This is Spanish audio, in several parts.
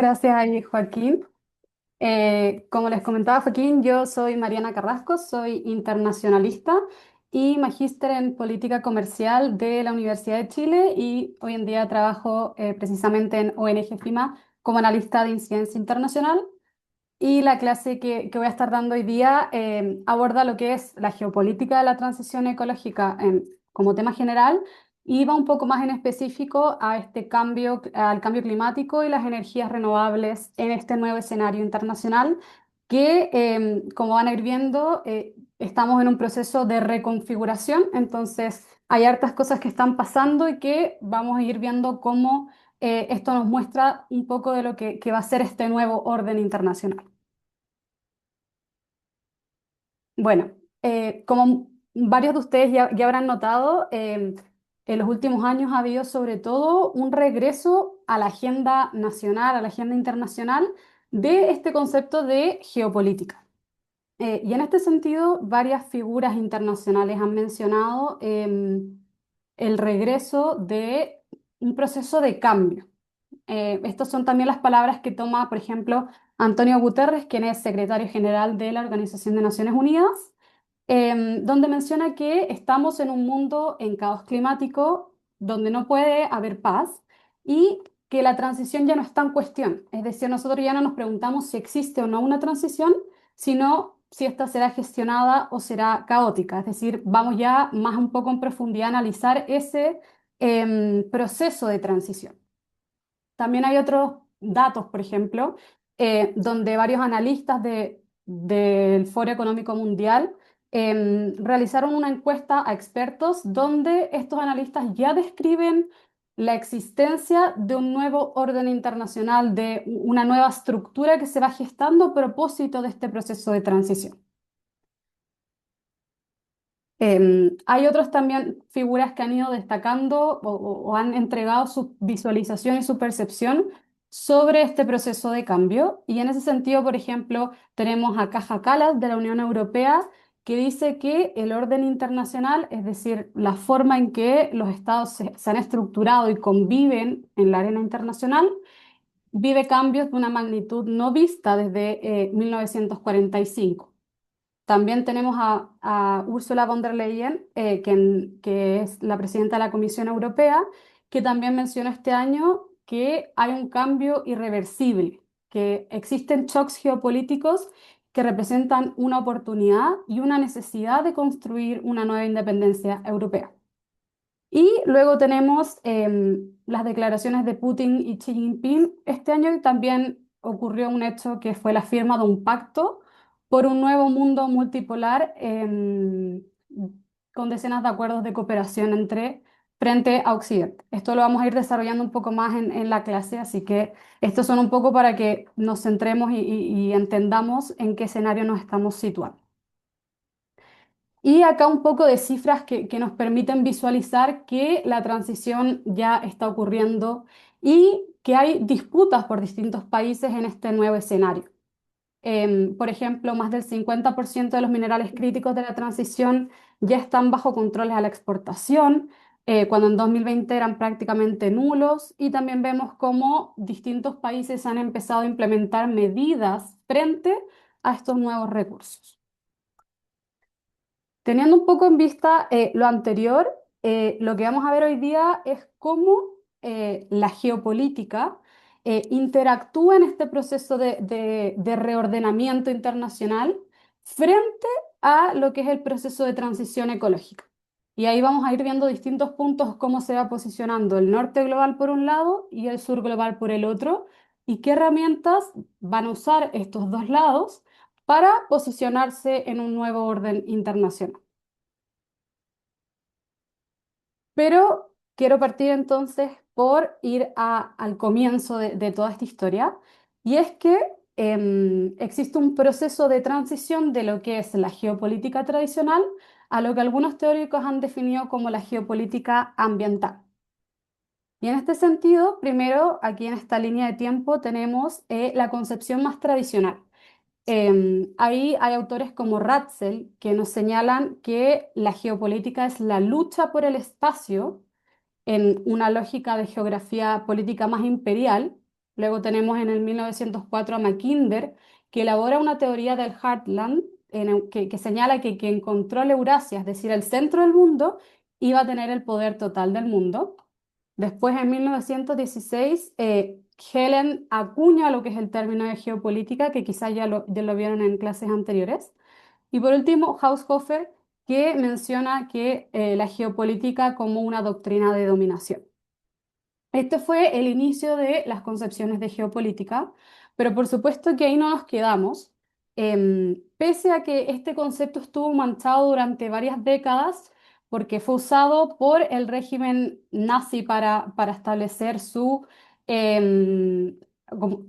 Gracias ahí, Joaquín. Como les comentaba Joaquín, yo soy Mariana Carrasco, soy internacionalista y magíster en política comercial de la Universidad de Chile y hoy en día trabajo precisamente en ONG FIMA como analista de incidencia internacional. Y la clase que voy a estar dando hoy día aborda lo que es la geopolítica de la transición ecológica como tema general y va un poco más en específico a este cambio, al cambio climático y las energías renovables en este nuevo escenario internacional que, como van a ir viendo, estamos en un proceso de reconfiguración, entonces hay hartas cosas que están pasando y que vamos a ir viendo cómo esto nos muestra un poco de lo que va a ser este nuevo orden internacional. Bueno, como varios de ustedes ya habrán notado, en los últimos años ha habido sobre todo un regreso a la agenda nacional, a la agenda internacional de este concepto de geopolítica. Y en este sentido, varias figuras internacionales han mencionado el regreso de un proceso de cambio. Estas son también las palabras que toma, por ejemplo, Antonio Guterres, quien es secretario general de la Organización de Naciones Unidas, donde menciona que estamos en un mundo en caos climático donde no puede haber paz y que la transición ya no está en cuestión. Es decir, nosotros ya no nos preguntamos si existe o no una transición, sino si esta será gestionada o será caótica. Es decir, vamos ya más un poco en profundidad a analizar ese proceso de transición. También hay otros datos, por ejemplo, donde varios analistas del Foro Económico Mundial realizaron una encuesta a expertos donde estos analistas ya describen la existencia de un nuevo orden internacional, de una nueva estructura que se va gestando a propósito de este proceso de transición. Hay otros también figuras que han ido destacando o han entregado su visualización y su percepción sobre este proceso de cambio. Y en ese sentido, por ejemplo, tenemos a Kaja Kallas de la Unión Europea que dice que el orden internacional, es decir, la forma en que los estados se han estructurado y conviven en la arena internacional, vive cambios de una magnitud no vista desde 1945. También tenemos a Ursula von der Leyen, que es la presidenta de la Comisión Europea, que también mencionó este año que hay un cambio irreversible, que existen shocks geopolíticos que representan una oportunidad y una necesidad de construir una nueva independencia europea. Y luego tenemos las declaraciones de Putin y Xi Jinping. Este año también ocurrió un hecho que fue la firma de un pacto por un nuevo mundo multipolar con decenas de acuerdos de cooperación entre frente a Occidente. Esto lo vamos a ir desarrollando un poco más en la clase, así que estos son un poco para que nos centremos y entendamos en qué escenario nos estamos situando. Y acá un poco de cifras que nos permiten visualizar que la transición ya está ocurriendo y que hay disputas por distintos países en este nuevo escenario. Por ejemplo, más del 50% de los minerales críticos de la transición ya están bajo controles a la exportación, cuando en 2020 eran prácticamente nulos, y también vemos cómo distintos países han empezado a implementar medidas frente a estos nuevos recursos. Teniendo un poco en vista lo anterior, lo que vamos a ver hoy día es cómo la geopolítica interactúa en este proceso de reordenamiento internacional frente a lo que es el proceso de transición ecológica. Y ahí vamos a ir viendo distintos puntos, cómo se va posicionando el norte global por un lado y el sur global por el otro, y qué herramientas van a usar estos dos lados para posicionarse en un nuevo orden internacional. Pero quiero partir entonces por ir al comienzo de toda esta historia, y es que existe un proceso de transición de lo que es la geopolítica tradicional a lo que algunos teóricos han definido como la geopolítica ambiental. Y en este sentido, primero, aquí en esta línea de tiempo tenemos la concepción más tradicional. Ahí hay autores como Ratzel que nos señalan que la geopolítica es la lucha por el espacio en una lógica de geografía política más imperial, Luego tenemos en el 1904 a Mackinder, que elabora una teoría del Heartland que señala que quien controla Eurasia, es decir, el centro del mundo, iba a tener el poder total del mundo. Después, en 1916, Helen acuña lo que es el término de geopolítica, que quizás ya lo vieron en clases anteriores. Y por último, Haushofer, que menciona que la geopolítica como una doctrina de dominación. Este fue el inicio de las concepciones de geopolítica, pero por supuesto que ahí no nos quedamos. Pese a que este concepto estuvo manchado durante varias décadas, porque fue usado por el régimen nazi para establecer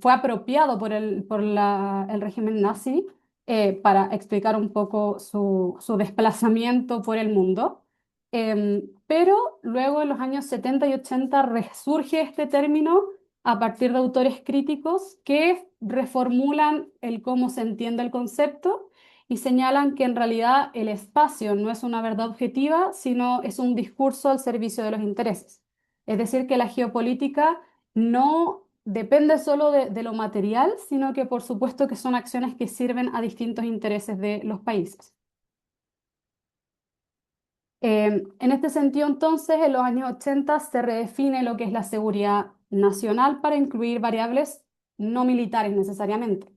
fue apropiado el régimen nazi para explicar un poco su desplazamiento por el mundo. Pero luego en los años 70 y 80 resurge este término a partir de autores críticos que reformulan el cómo se entiende el concepto y señalan que en realidad el espacio no es una verdad objetiva, sino es un discurso al servicio de los intereses. Es decir, que la geopolítica no depende solo de lo material, sino que por supuesto que son acciones que sirven a distintos intereses de los países. En este sentido, entonces, en los años 80 se redefine lo que es la seguridad nacional para incluir variables no militares necesariamente.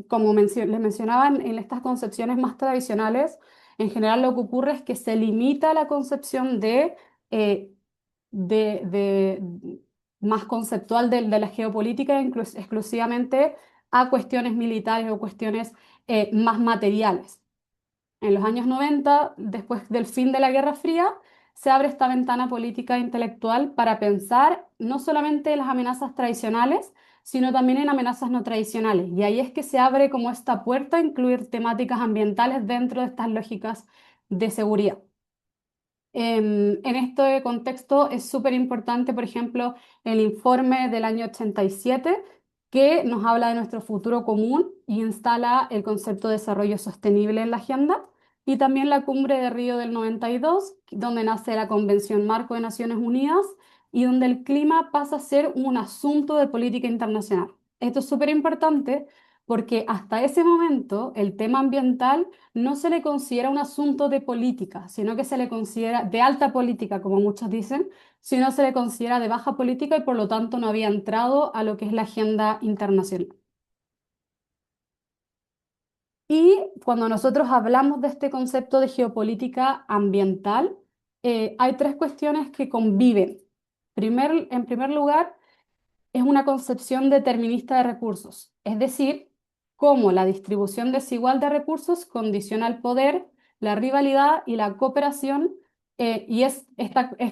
Como les mencionaba, en estas concepciones más tradicionales, en general lo que ocurre es que se limita la concepción eh, de más conceptual de la geopolítica exclusivamente a cuestiones militares o cuestiones más materiales. En los años 90, después del fin de la Guerra Fría, se abre esta ventana política e intelectual para pensar no solamente en las amenazas tradicionales, sino también en amenazas no tradicionales. Y ahí es que se abre como esta puerta a incluir temáticas ambientales dentro de estas lógicas de seguridad. En este contexto es súper importante, por ejemplo, el informe del año 87 que nos habla de nuestro futuro común y instala el concepto de desarrollo sostenible en la agenda, y también la cumbre de Río del 92, donde nace la Convención Marco de Naciones Unidas y donde el clima pasa a ser un asunto de política internacional. Esto es súper importante porque hasta ese momento el tema ambiental no se le considera un asunto de política, sino que se le considera de alta política, como muchos dicen, sino se le considera de baja política y por lo tanto no había entrado a lo que es la agenda internacional. Y cuando nosotros hablamos de este concepto de geopolítica ambiental, hay tres cuestiones que conviven. En primer lugar, es una concepción determinista de recursos, es decir, cómo la distribución desigual de recursos condiciona el poder, la rivalidad y la cooperación, y es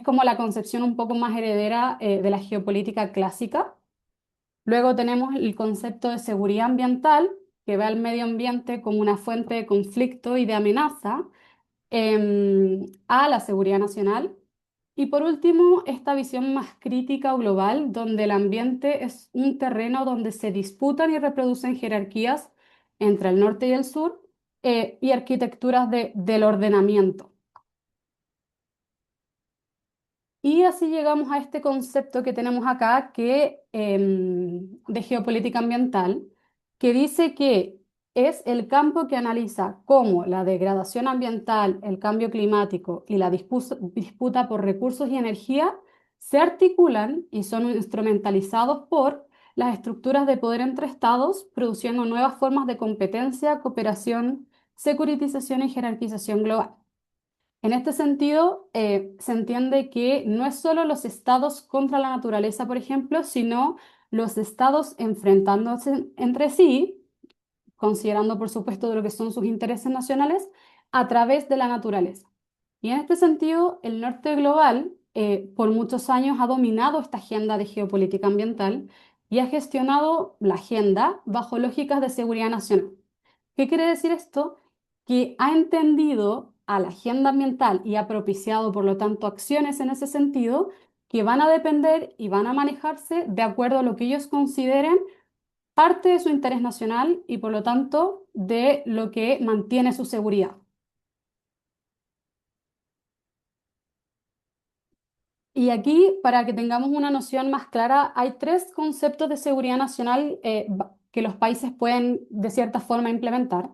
como la concepción un poco más heredera de la geopolítica clásica. Luego tenemos el concepto de seguridad ambiental, que ve al medio ambiente como una fuente de conflicto y de amenaza a la seguridad nacional. Y por último, esta visión más crítica o global, donde el ambiente es un terreno donde se disputan y reproducen jerarquías entre el norte y el sur, y arquitecturas del ordenamiento. Y así llegamos a este concepto que tenemos acá, de geopolítica ambiental, que dice que es el campo que analiza cómo la degradación ambiental, el cambio climático y la disputa por recursos y energía se articulan y son instrumentalizados por las estructuras de poder entre estados, produciendo nuevas formas de competencia, cooperación, securitización y jerarquización global. En este sentido, se entiende que no es solo los estados contra la naturaleza, por ejemplo, sino los estados enfrentándose entre sí, considerando, por supuesto, de lo que son sus intereses nacionales, a través de la naturaleza. Y en este sentido, el norte global, por muchos años, ha dominado esta agenda de geopolítica ambiental y ha gestionado la agenda bajo lógicas de seguridad nacional. ¿Qué quiere decir esto? Que ha entendido a la agenda ambiental y ha propiciado, por lo tanto, acciones en ese sentido que van a depender y van a manejarse de acuerdo a lo que ellos consideren parte de su interés nacional y, por lo tanto, de lo que mantiene su seguridad. Y aquí, para que tengamos una noción más clara, hay tres conceptos de seguridad nacional que los países pueden, de cierta forma, implementar.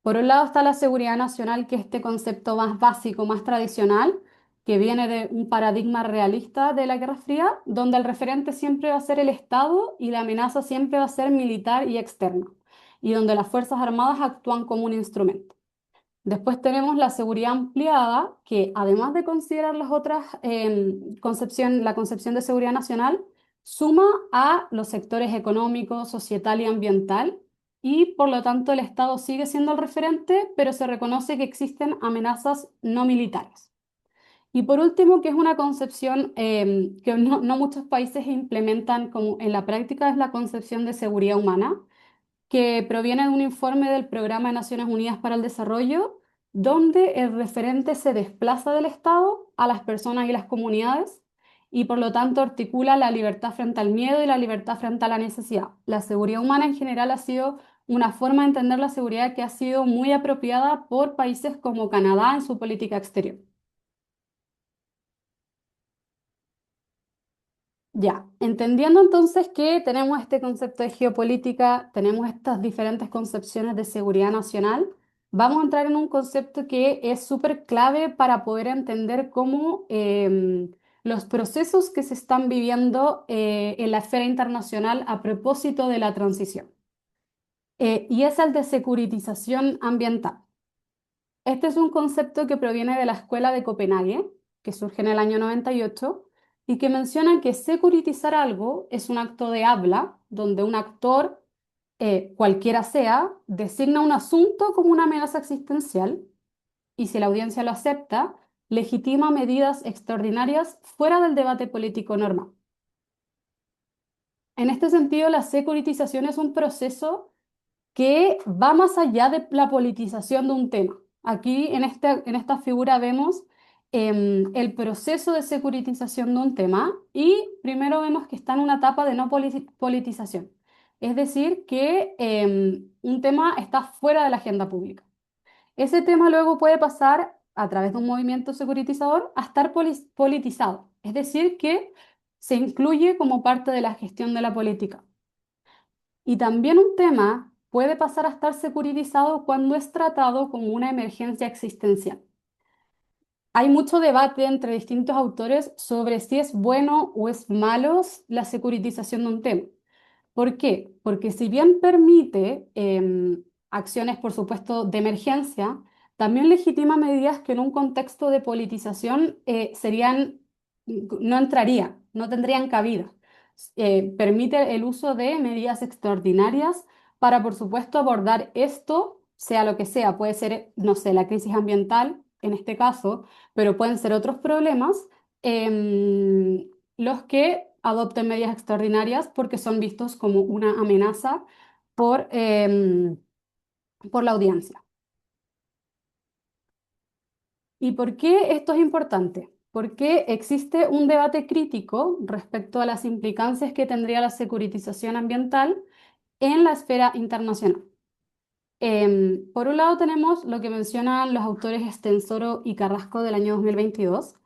Por un lado está la seguridad nacional, que es este concepto más básico, más tradicional, que viene de un paradigma realista de la Guerra Fría, donde el referente siempre va a ser el Estado y la amenaza siempre va a ser militar y externa, y donde las Fuerzas Armadas actúan como un instrumento. Después tenemos la seguridad ampliada, que además de considerar las otras la concepción de seguridad nacional, suma a los sectores económico, societal y ambiental, y por lo tanto el Estado sigue siendo el referente, pero se reconoce que existen amenazas no militares. Y por último, que es una concepción que no muchos países implementan como en la práctica, es la concepción de seguridad humana, que proviene de un informe del Programa de Naciones Unidas para el Desarrollo, donde el referente se desplaza del Estado a las personas y las comunidades y por lo tanto articula la libertad frente al miedo y la libertad frente a la necesidad. La seguridad humana en general ha sido una forma de entender la seguridad que ha sido muy apropiada por países como Canadá en su política exterior. Ya, entendiendo entonces que tenemos este concepto de geopolítica, tenemos estas diferentes concepciones de seguridad nacional, vamos a entrar en un concepto que es súper clave para poder entender cómo los procesos que se están viviendo en la esfera internacional a propósito de la transición, y es el de securitización ambiental. Este es un concepto que proviene de la Escuela de Copenhague, que surge en el año 98 y que menciona que securitizar algo es un acto de habla donde un actor, cualquiera sea, designa un asunto como una amenaza existencial y si la audiencia lo acepta, legitima medidas extraordinarias fuera del debate político normal. En este sentido, la securitización es un proceso que va más allá de la politización de un tema. Aquí en esta figura vemos el proceso de securitización de un tema y primero vemos que está en una etapa de no politización. Es decir, que un tema está fuera de la agenda pública. Ese tema luego puede pasar a través de un movimiento securitizador a estar politizado. Es decir, que se incluye como parte de la gestión de la política. Y también un tema puede pasar a estar securitizado cuando es tratado como una emergencia existencial. Hay mucho debate entre distintos autores sobre si es bueno o es malo la securitización de un tema. ¿Por qué? Porque si bien permite acciones, por supuesto, de emergencia, también legitima medidas que en un contexto de politización no entrarían, no tendrían cabida. Permite el uso de medidas extraordinarias para, por supuesto, abordar esto, sea lo que sea. Puede ser, no sé, la crisis ambiental en este caso, pero pueden ser otros problemas. Los que adopten medidas extraordinarias porque son vistos como una amenaza por la audiencia. ¿Y por qué esto es importante? Porque existe un debate crítico respecto a las implicancias que tendría la securitización ambiental en la esfera internacional. Por un lado tenemos lo que mencionan los autores Estensoro y Carrasco del año 2022,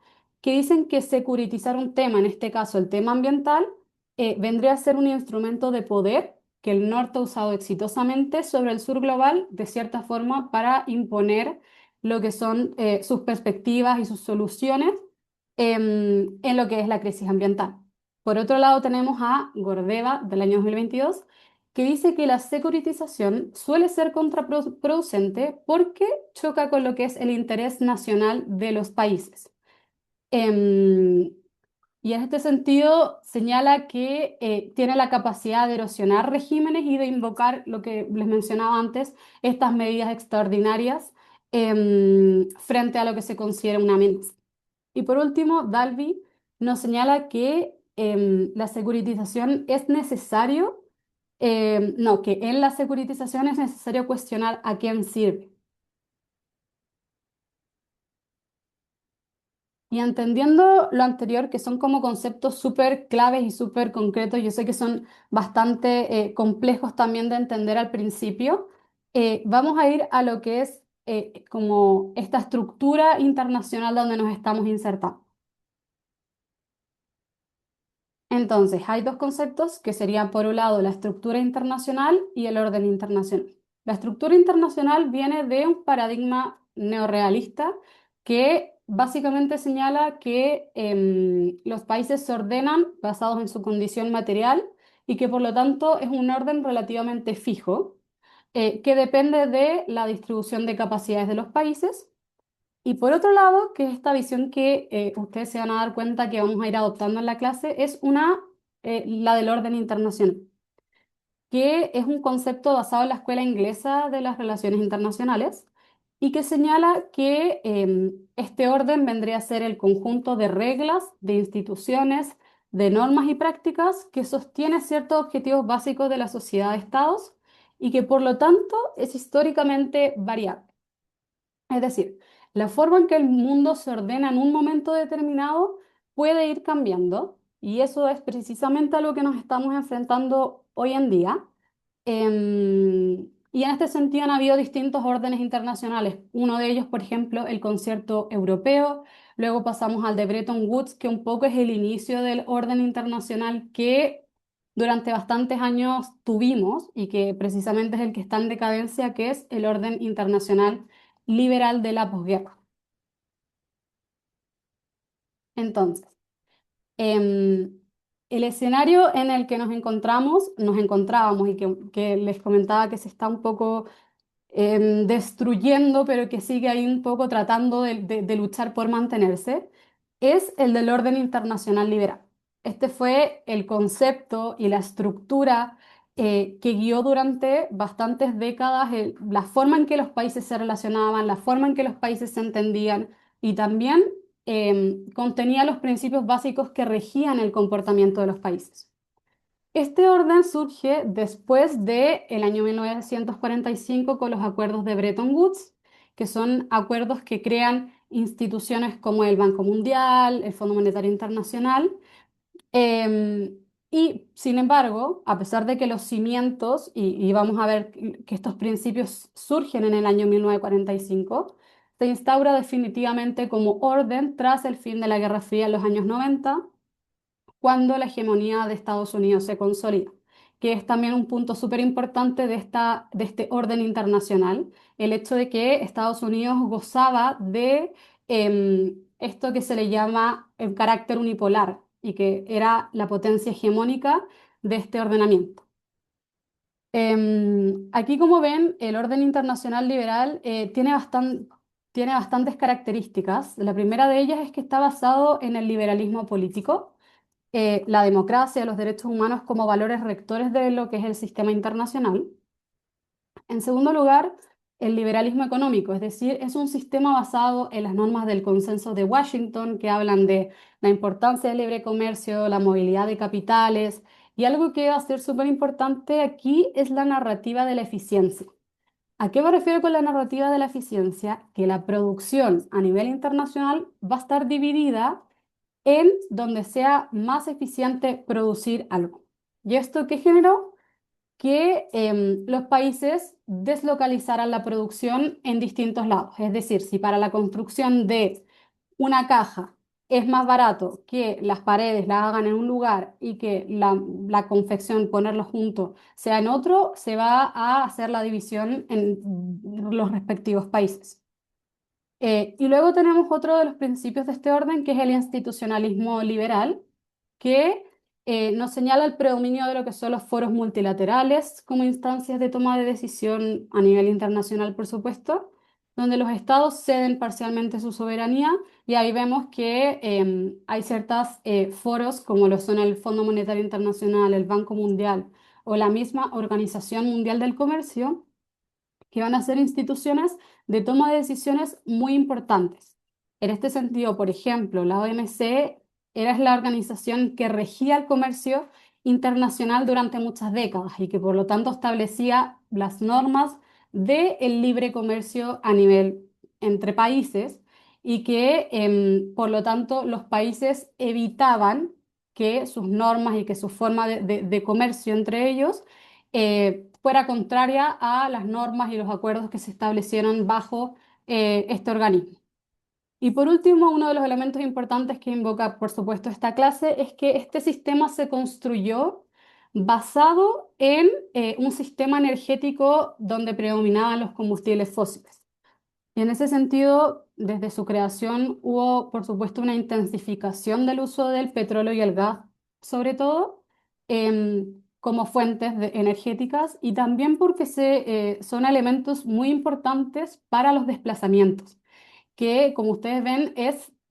que dicen que securitizar un tema, en este caso el tema ambiental, vendría a ser un instrumento de poder que el norte ha usado exitosamente sobre el sur global, de cierta forma, para imponer lo que son sus perspectivas y sus soluciones en lo que es la crisis ambiental. Por otro lado tenemos a Gordeva del año 2022 que dice que la securitización suele ser contraproducente porque choca con lo que es el interés nacional de los países. Em, y en este sentido señala que tiene la capacidad de erosionar regímenes y de invocar lo que les mencionaba antes, estas medidas extraordinarias frente a lo que se considera una amenaza. Y por último, Dalby nos señala que la securitización es necesario, no, que en la securitización es necesario cuestionar a quién sirve. Y entendiendo lo anterior, que son como conceptos súper claves y súper concretos, yo sé que son bastante complejos también de entender al principio, vamos a ir a lo que es como esta estructura internacional donde nos estamos insertando. Entonces, hay dos conceptos que serían, por un lado, la estructura internacional y el orden internacional. La estructura internacional viene de un paradigma neorrealista que básicamente señala que los países se ordenan basados en su condición material y que por lo tanto es un orden relativamente fijo, que depende de la distribución de capacidades de los países. Y por otro lado, que es esta visión que ustedes se van a dar cuenta que vamos a ir adoptando en la clase, es la del orden internacional, que es un concepto basado en la escuela inglesa de las relaciones internacionales y que señala que este orden vendría a ser el conjunto de reglas, de instituciones, de normas y prácticas que sostiene ciertos objetivos básicos de la sociedad de estados y que por lo tanto es históricamente variable. Es decir, la forma en que el mundo se ordena en un momento determinado puede ir cambiando y eso es precisamente a lo que nos estamos enfrentando hoy en día. Y en este sentido han habido distintos órdenes internacionales. Uno de ellos, por ejemplo, el concierto europeo. Luego pasamos al de Bretton Woods, que un poco es el inicio del orden internacional que durante bastantes años tuvimos y que precisamente es el que está en decadencia, que es el orden internacional liberal de la posguerra. Entonces, em, el escenario en el que nos encontrábamos y que les comentaba que se está un poco destruyendo, pero que sigue ahí un poco tratando de luchar por mantenerse, es el del orden internacional liberal. Este fue el concepto y la estructura que guió durante bastantes décadas la forma en que los países se relacionaban, la forma en que los países se entendían y también contenía los principios básicos que regían el comportamiento de los países. Este orden surge después del año 1945 con los acuerdos de Bretton Woods, que son acuerdos que crean instituciones como el Banco Mundial, el Fondo Monetario Internacional. Y sin embargo, a pesar de que los cimientos, y vamos a ver que estos principios surgen en el año 1945, se instaura definitivamente como orden tras el fin de la Guerra Fría en los años 90 cuando la hegemonía de Estados Unidos se consolida, que es también un punto súper importante de este orden internacional, el hecho de que Estados Unidos gozaba de esto que se le llama el carácter unipolar y que era la potencia hegemónica de este ordenamiento. Aquí, como ven, el orden internacional liberal tiene bastantes características. La primera de ellas es que está basado en el liberalismo político, la democracia, los derechos humanos como valores rectores de lo que es el sistema internacional. En segundo lugar, el liberalismo económico, es decir, es un sistema basado en las normas del consenso de Washington que hablan de la importancia del libre comercio, la movilidad de capitales y algo que va a ser súper importante aquí es la narrativa de la eficiencia. ¿A qué me refiero con la narrativa de la eficiencia? Que la producción a nivel internacional va a estar dividida en donde sea más eficiente producir algo. ¿Y esto qué generó? Que los países deslocalizaran la producción en distintos lados. Es decir, si para la construcción de una caja es más barato que las paredes las hagan en un lugar y que la confección, ponerlo junto, sea en otro, se va a hacer la división en los respectivos países. Y luego tenemos otro de los principios de este orden, que es el institucionalismo liberal, que nos señala el predominio de lo que son los foros multilaterales como instancias de toma de decisión a nivel internacional, por supuesto, donde los estados ceden parcialmente su soberanía y ahí vemos que hay ciertos foros como lo son el Fondo Monetario Internacional, el Banco Mundial o la misma Organización Mundial del Comercio que van a ser instituciones de toma de decisiones muy importantes. En este sentido, por ejemplo, la OMC era la organización que regía el comercio internacional durante muchas décadas y que por lo tanto establecía las normas del libre comercio a nivel entre países y que por lo tanto los países evitaban que sus normas y que su forma de comercio entre ellos fuera contraria a las normas y los acuerdos que se establecieron bajo este organismo. Y por último, uno de los elementos importantes que invoca, por supuesto, esta clase es que este sistema se construyó basado en un sistema energético donde predominaban los combustibles fósiles. Y en ese sentido, desde su creación hubo, por supuesto, una intensificación del uso del petróleo y el gas, sobre todo, como fuentes energéticas y también porque son elementos muy importantes para los desplazamientos que, como ustedes ven,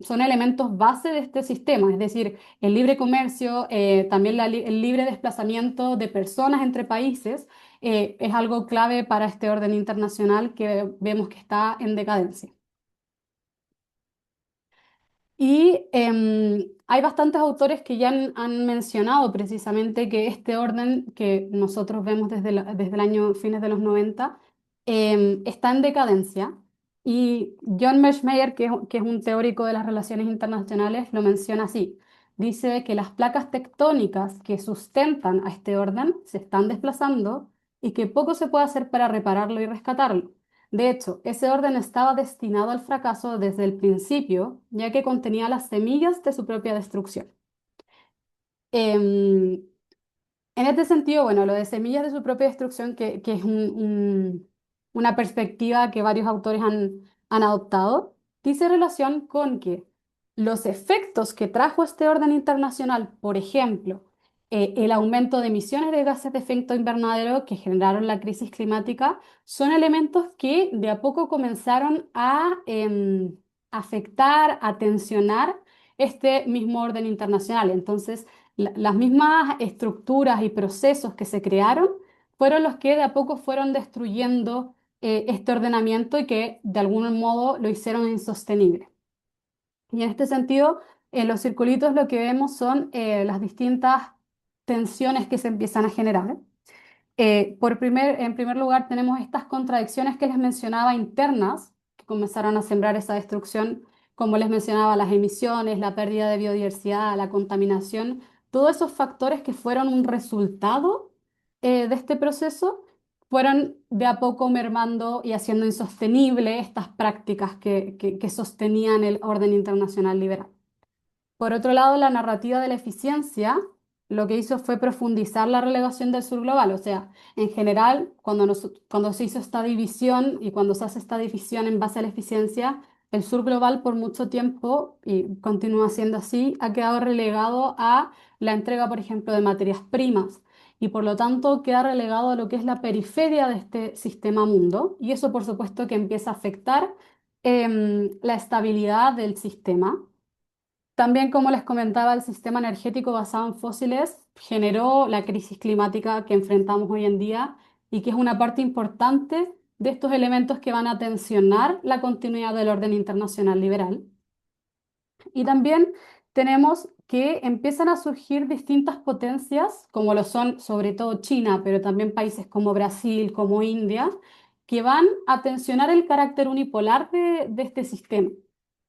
son elementos base de este sistema, es decir, el libre comercio, también el libre desplazamiento de personas entre países, es algo clave para este orden internacional que vemos que está en decadencia. Y hay bastantes autores que ya han mencionado precisamente que este orden que nosotros vemos desde el año fines de los 90 está en decadencia. Y John Mearsheimer, que es un teórico de las relaciones internacionales, lo menciona así. Dice que las placas tectónicas que sustentan a este orden se están desplazando y que poco se puede hacer para repararlo y rescatarlo. De hecho, ese orden estaba destinado al fracaso desde el principio, ya que contenía las semillas de su propia destrucción. Em, en este sentido, bueno, lo de semillas de su propia destrucción, que es una perspectiva que varios autores han adoptado, dice relación con que los efectos que trajo este orden internacional, por ejemplo, el aumento de emisiones de gases de efecto invernadero que generaron la crisis climática, son elementos que de a poco comenzaron a afectar, a tensionar este mismo orden internacional. Entonces, las mismas estructuras y procesos que se crearon fueron los que de a poco fueron destruyendo este ordenamiento y que de algún modo lo hicieron insostenible. Y en este sentido, en los circulitos lo que vemos son las distintas tensiones que se empiezan a generar. En primer lugar, tenemos estas contradicciones que les mencionaba internas, que comenzaron a sembrar esa destrucción, como les mencionaba, las emisiones, la pérdida de biodiversidad, la contaminación, todos esos factores que fueron un resultado de este proceso, fueron de a poco mermando y haciendo insostenible estas prácticas que sostenían el orden internacional liberal. Por otro lado, la narrativa de la eficiencia lo que hizo fue profundizar la relegación del sur global. O sea, en general, cuando se hizo esta división y cuando se hace esta división en base a la eficiencia, el sur global por mucho tiempo, y continúa siendo así, ha quedado relegado a la entrega, por ejemplo, de materias primas. Y por lo tanto queda relegado a lo que es la periferia de este sistema mundo. Y eso, por supuesto, que empieza a afectar la estabilidad del sistema. También, como les comentaba, el sistema energético basado en fósiles generó la crisis climática que enfrentamos hoy en día y que es una parte importante de estos elementos que van a tensionar la continuidad del orden internacional liberal. Y también tenemos que empiezan a surgir distintas potencias, como lo son sobre todo China, pero también países como Brasil, como India, que van a tensionar el carácter unipolar de este sistema.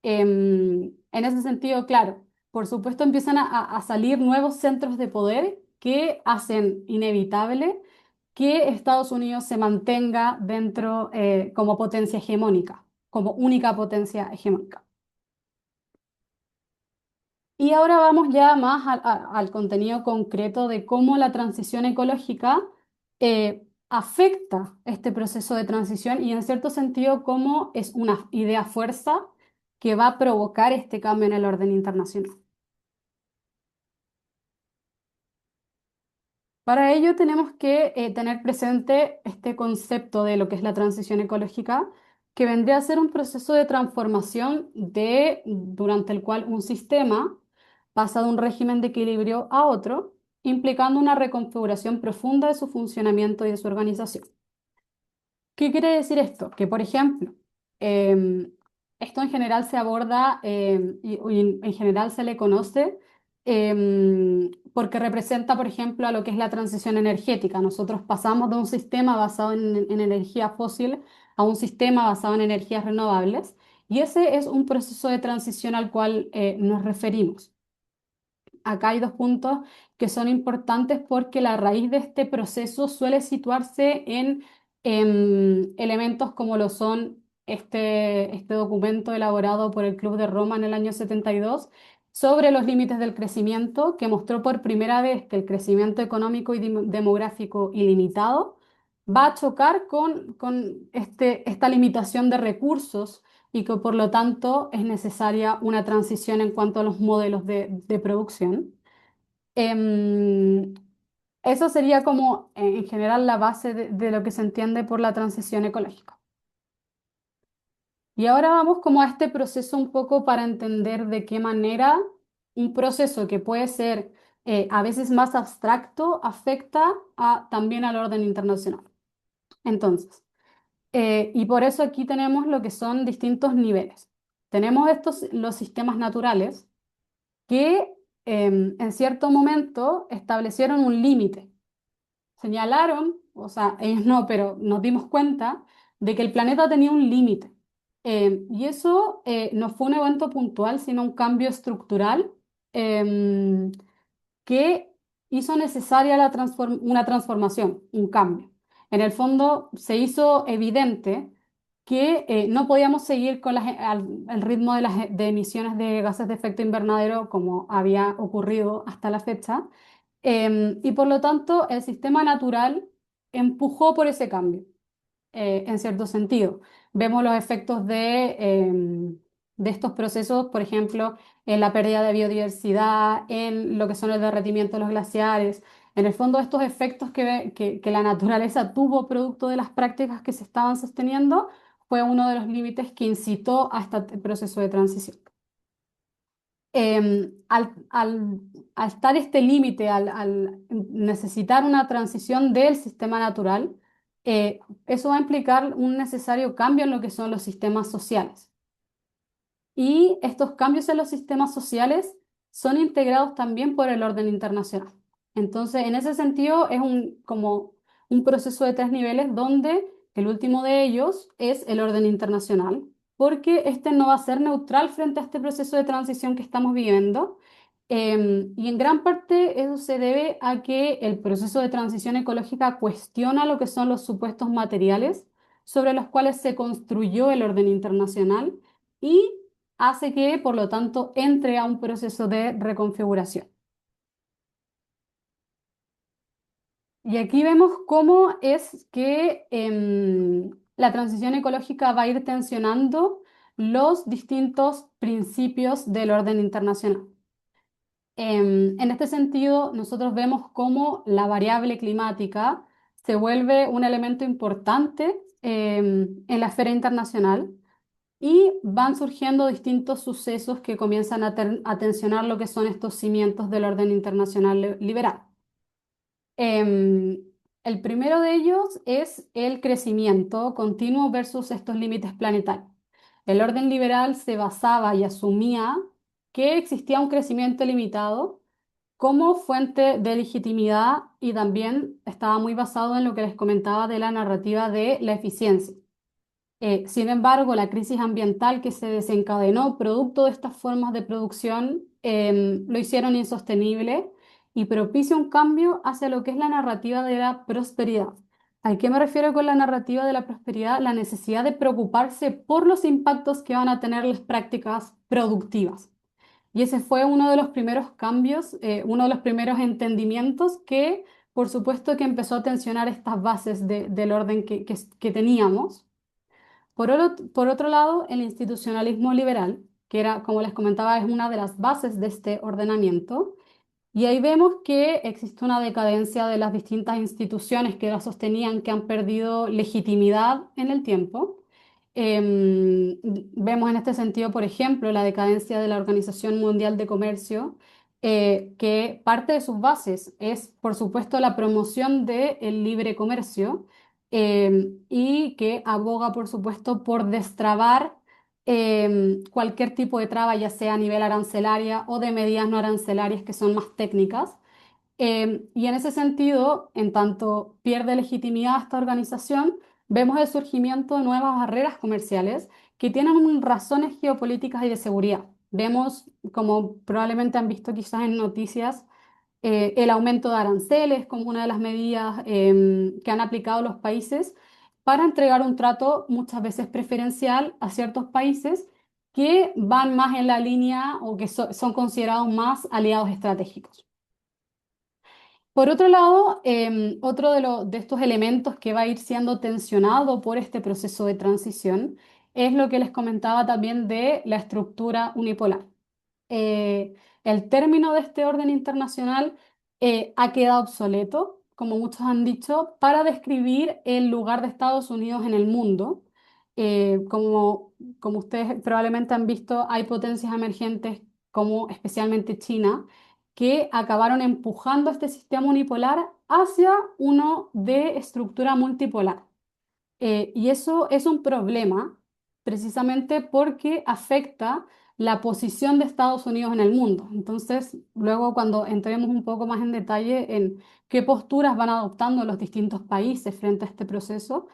En ese sentido, claro, por supuesto empiezan a salir nuevos centros de poder que hacen inevitable que Estados Unidos se mantenga dentro como potencia hegemónica, como única potencia hegemónica. Y ahora vamos ya más al contenido concreto de cómo la transición ecológica afecta este proceso de transición y en cierto sentido cómo es una idea fuerza que va a provocar este cambio en el orden internacional. Para ello tenemos que tener presente este concepto de lo que es la transición ecológica, que vendría a ser un proceso de transformación durante el cual un sistema pasa de un régimen de equilibrio a otro, implicando una reconfiguración profunda de su funcionamiento y de su organización. ¿Qué quiere decir esto? Que, por ejemplo, em, esto en general se aborda y en general se le conoce porque representa, por ejemplo, a lo que es la transición energética. Nosotros pasamos de un sistema basado en energía fósil a un sistema basado en energías renovables y ese es un proceso de transición al cual nos referimos. Acá hay dos puntos que son importantes porque la raíz de este proceso suele situarse en elementos como lo son este documento elaborado por el Club de Roma en el año 72 sobre los límites del crecimiento, que mostró por primera vez que el crecimiento económico y demográfico ilimitado va a chocar con esta limitación de recursos y que por lo tanto es necesaria una transición en cuanto a los modelos de producción. Em, Eso sería como en general la base de lo que se entiende por la transición ecológica. Y ahora vamos como a este proceso un poco para entender de qué manera un proceso que puede ser a veces más abstracto afecta también al orden internacional. Entonces, y por eso aquí tenemos lo que son distintos niveles. Tenemos los sistemas naturales que en cierto momento establecieron un límite. Señalaron, o sea, ellos no, pero nos dimos cuenta de que el planeta tenía un límite. Y eso no fue un evento puntual, sino un cambio estructural em, que hizo necesaria una transformación, un cambio. En el fondo se hizo evidente que no podíamos seguir con el ritmo de emisiones de gases de efecto invernadero como había ocurrido hasta la fecha. Y por lo tanto el sistema natural empujó por ese cambio en cierto sentido. Vemos los efectos de estos procesos, por ejemplo, en la pérdida de biodiversidad, en lo que son el derretimiento de los glaciares. En el fondo, estos efectos que la naturaleza tuvo producto de las prácticas que se estaban sosteniendo fue uno de los límites que incitó a este proceso de transición. Al estar este límite, al necesitar una transición del sistema natural, eso va a implicar un necesario cambio en lo que son los sistemas sociales. Y estos cambios en los sistemas sociales son integrados también por el orden internacional. Entonces, en ese sentido, es como un proceso de tres niveles donde el último de ellos es el orden internacional, porque este no va a ser neutral frente a este proceso de transición que estamos viviendo. Y en gran parte eso se debe a que el proceso de transición ecológica cuestiona lo que son los supuestos materiales sobre los cuales se construyó el orden internacional y hace que, por lo tanto, entre a un proceso de reconfiguración. Y aquí vemos cómo es que la transición ecológica va a ir tensionando los distintos principios del orden internacional. En este sentido, nosotros vemos cómo la variable climática se vuelve un elemento importante en la esfera internacional y van surgiendo distintos sucesos que comienzan a tensionar lo que son estos cimientos del orden internacional liberal. Em, el primero de ellos es el crecimiento continuo versus estos límites planetarios. El orden liberal se basaba y asumía que existía un crecimiento limitado como fuente de legitimidad y también estaba muy basado en lo que les comentaba de la narrativa de la eficiencia. Sin embargo, la crisis ambiental que se desencadenó producto de estas formas de producción lo hicieron insostenible y propicia un cambio hacia lo que es la narrativa de la prosperidad. ¿A qué me refiero con la narrativa de la prosperidad? La necesidad de preocuparse por los impactos que van a tener las prácticas productivas. Y ese fue uno de los primeros cambios, uno de los primeros entendimientos que, por supuesto, que empezó a tensionar estas bases del orden que teníamos. Por otro lado, el institucionalismo liberal, que era, como les comentaba, es una de las bases de este ordenamiento, y ahí vemos que existe una decadencia de las distintas instituciones que la sostenían, que han perdido legitimidad en el tiempo. Vemos en este sentido, por ejemplo, la decadencia de la Organización Mundial de Comercio, que parte de sus bases es, por supuesto, la promoción del libre comercio y que aboga, por supuesto, por destrabar cualquier tipo de traba, ya sea a nivel arancelaria o de medidas no arancelarias que son más técnicas. Y en ese sentido, en tanto pierde legitimidad esta organización, vemos el surgimiento de nuevas barreras comerciales que tienen razones geopolíticas y de seguridad. Vemos, como probablemente han visto quizás en noticias, el aumento de aranceles como una de las medidas que han aplicado los países para entregar un trato muchas veces preferencial a ciertos países que van más en la línea o que son considerados más aliados estratégicos. Por otro lado, otro de estos elementos que va a ir siendo tensionado por este proceso de transición es lo que les comentaba también de la estructura unipolar. El término de este orden internacional ha quedado obsoleto, como muchos han dicho, para describir el lugar de Estados Unidos en el mundo. Como ustedes probablemente han visto, hay potencias emergentes como especialmente China que acabaron empujando este sistema unipolar hacia uno de estructura multipolar. Y eso es un problema precisamente porque afecta la posición de Estados Unidos en el mundo. Entonces, luego cuando entremos un poco más en detalle en qué posturas van adoptando los distintos países frente a este proceso,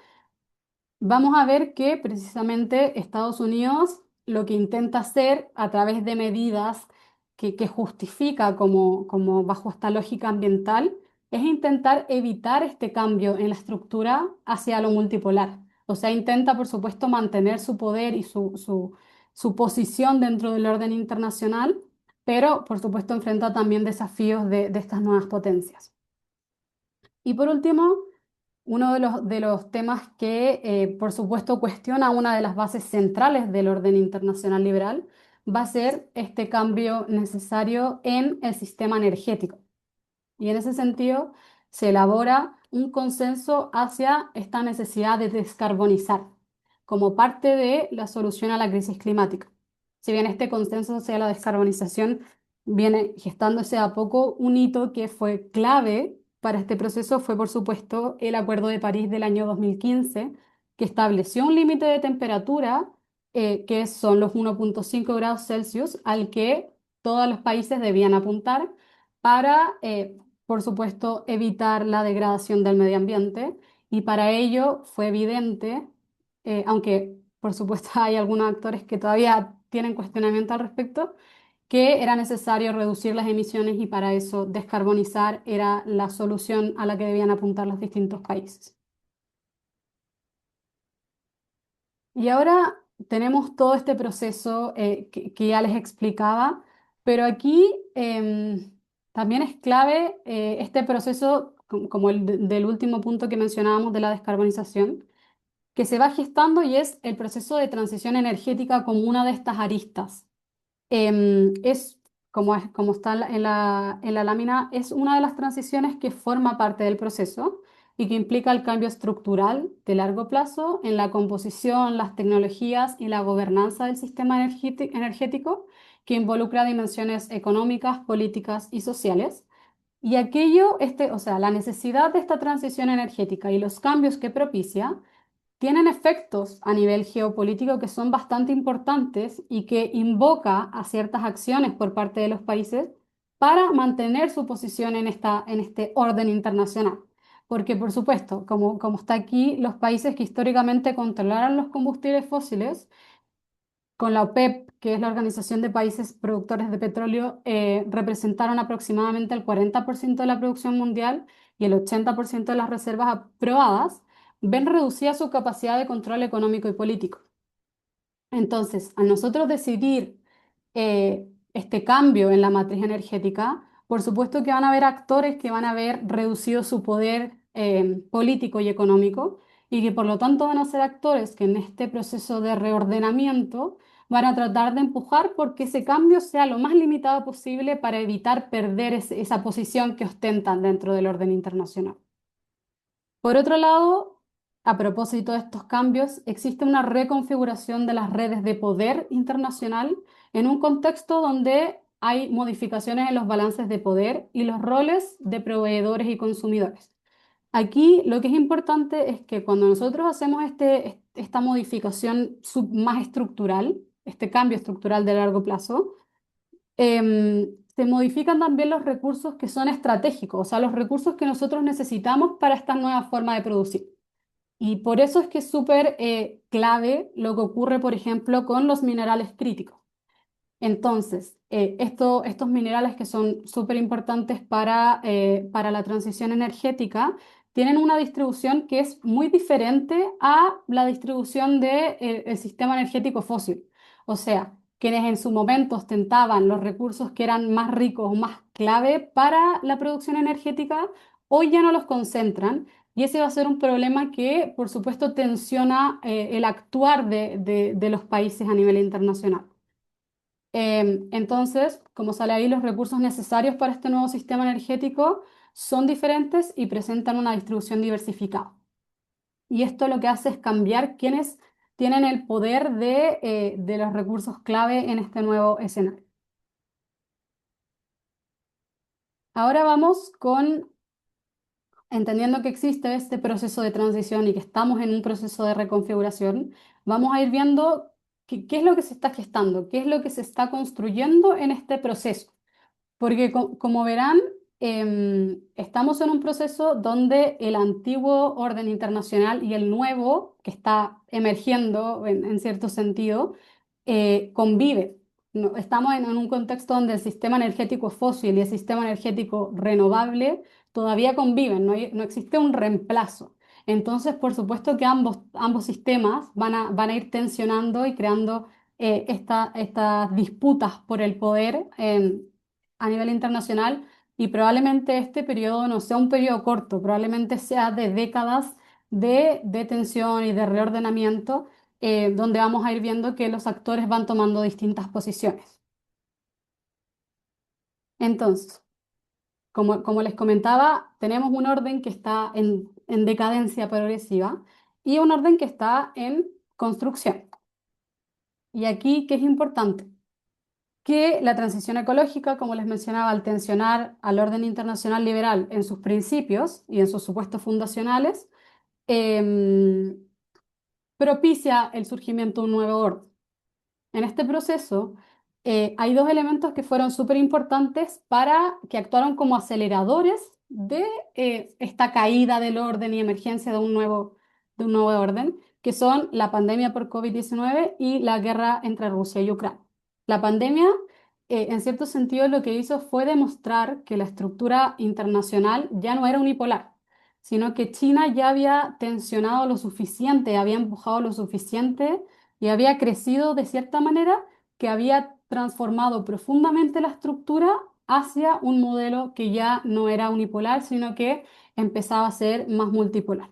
vamos a ver que precisamente Estados Unidos lo que intenta hacer a través de medidas que justifica como bajo esta lógica ambiental es intentar evitar este cambio en la estructura hacia lo multipolar. O sea, intenta, por supuesto, mantener su poder y su posición dentro del orden internacional, pero, por supuesto, enfrenta también desafíos de estas nuevas potencias. Y por último, uno de los temas que, por supuesto, cuestiona una de las bases centrales del orden internacional liberal va a ser este cambio necesario en el sistema energético. Y en ese sentido, se elabora un consenso hacia esta necesidad de descarbonizar como parte de la solución a la crisis climática. Si bien este consenso hacia la descarbonización viene gestándose a poco, un hito que fue clave para este proceso fue, por supuesto, el Acuerdo de París del año 2015, que estableció un límite de temperatura que son los 1,5 grados Celsius al que todos los países debían apuntar para por supuesto, evitar la degradación del medio ambiente y para ello fue evidente, aunque por supuesto hay algunos actores que todavía tienen cuestionamiento al respecto, que era necesario reducir las emisiones y para eso descarbonizar era la solución a la que debían apuntar los distintos países. Y ahora tenemos todo este proceso que ya les explicaba, pero aquí también es clave este proceso, como el del último punto que mencionábamos de la descarbonización, que se va gestando y es el proceso de transición energética como una de estas aristas. Como está en la lámina, es una de las transiciones que forma parte del proceso y que implica el cambio estructural de largo plazo en la composición, las tecnologías y la gobernanza del sistema energético que involucra dimensiones económicas, políticas y sociales. Y o sea, la necesidad de esta transición energética y los cambios que propicia tienen efectos a nivel geopolítico que son bastante importantes y que invoca a ciertas acciones por parte de los países para mantener su posición en este orden internacional. Porque, por supuesto, como está aquí, los países que históricamente controlaron los combustibles fósiles, con la OPEP, que es la Organización de Países Productores de Petróleo, representaron aproximadamente el 40% de la producción mundial y el 80% de las reservas aprobadas, ven reducida su capacidad de control económico y político. Entonces, al nosotros decidir este cambio en la matriz energética, por supuesto que van a haber actores que van a haber reducido su poder político y económico y que por lo tanto van a ser actores que en este proceso de reordenamiento van a tratar de empujar porque ese cambio sea lo más limitado posible para evitar perder esa posición que ostentan dentro del orden internacional. Por otro lado, a propósito de estos cambios, existe una reconfiguración de las redes de poder internacional en un contexto donde hay modificaciones en los balances de poder y los roles de proveedores y consumidores. Aquí lo que es importante es que cuando nosotros hacemos esta modificación más estructural, este cambio estructural de largo plazo, se modifican también los recursos que son estratégicos, o sea, los recursos que nosotros necesitamos para esta nueva forma de producir. Y por eso es que es súper clave lo que ocurre, por ejemplo, con los minerales críticos. Entonces, estos minerales que son súper importantes para la transición energética tienen una distribución que es muy diferente a la distribución del sistema energético fósil. O sea, quienes en su momento ostentaban los recursos que eran más ricos o más clave para la producción energética, hoy ya no los concentran. Y ese va a ser un problema que, por supuesto, tensiona el actuar de los países a nivel internacional. Entonces, como sale ahí, los recursos necesarios para este nuevo sistema energético son diferentes y presentan una distribución diversificada. Y esto lo que hace es cambiar quiénes tienen el poder de los recursos clave en este nuevo escenario. Ahora vamos con, entendiendo que existe este proceso de transición y que estamos en un proceso de reconfiguración, vamos a ir viendo qué es lo que se está gestando, qué es lo que se está construyendo en este proceso. Porque como verán, estamos en un proceso donde el antiguo orden internacional y el nuevo, que está emergiendo en cierto sentido, convive. Estamos en un contexto donde el sistema energético fósil y el sistema energético renovable todavía conviven, no existe un reemplazo. Entonces, por supuesto que ambos sistemas van a ir tensionando y creando estas disputas por el poder a nivel internacional, y probablemente este periodo no sea un periodo corto, probablemente sea de décadas de tensión y de reordenamiento, donde vamos a ir viendo que los actores van tomando distintas posiciones. Entonces, como les comentaba, tenemos un orden que está en decadencia progresiva y un orden que está en construcción. Y aquí, ¿qué es importante? Que la transición ecológica, como les mencionaba, al tensionar al orden internacional liberal en sus principios y en sus supuestos fundacionales, em, propicia el surgimiento de un nuevo orden. En este proceso, hay dos elementos que fueron súper importantes para que actuaron como aceleradores de esta caída del orden y emergencia de un nuevo orden, que son la pandemia por COVID-19 y la guerra entre Rusia y Ucrania. La pandemia, en cierto sentido, lo que hizo fue demostrar que la estructura internacional ya no era unipolar, sino que China ya había tensionado lo suficiente, había empujado lo suficiente y había crecido de cierta manera que había transformado profundamente la estructura hacia un modelo que ya no era unipolar, sino que empezaba a ser más multipolar.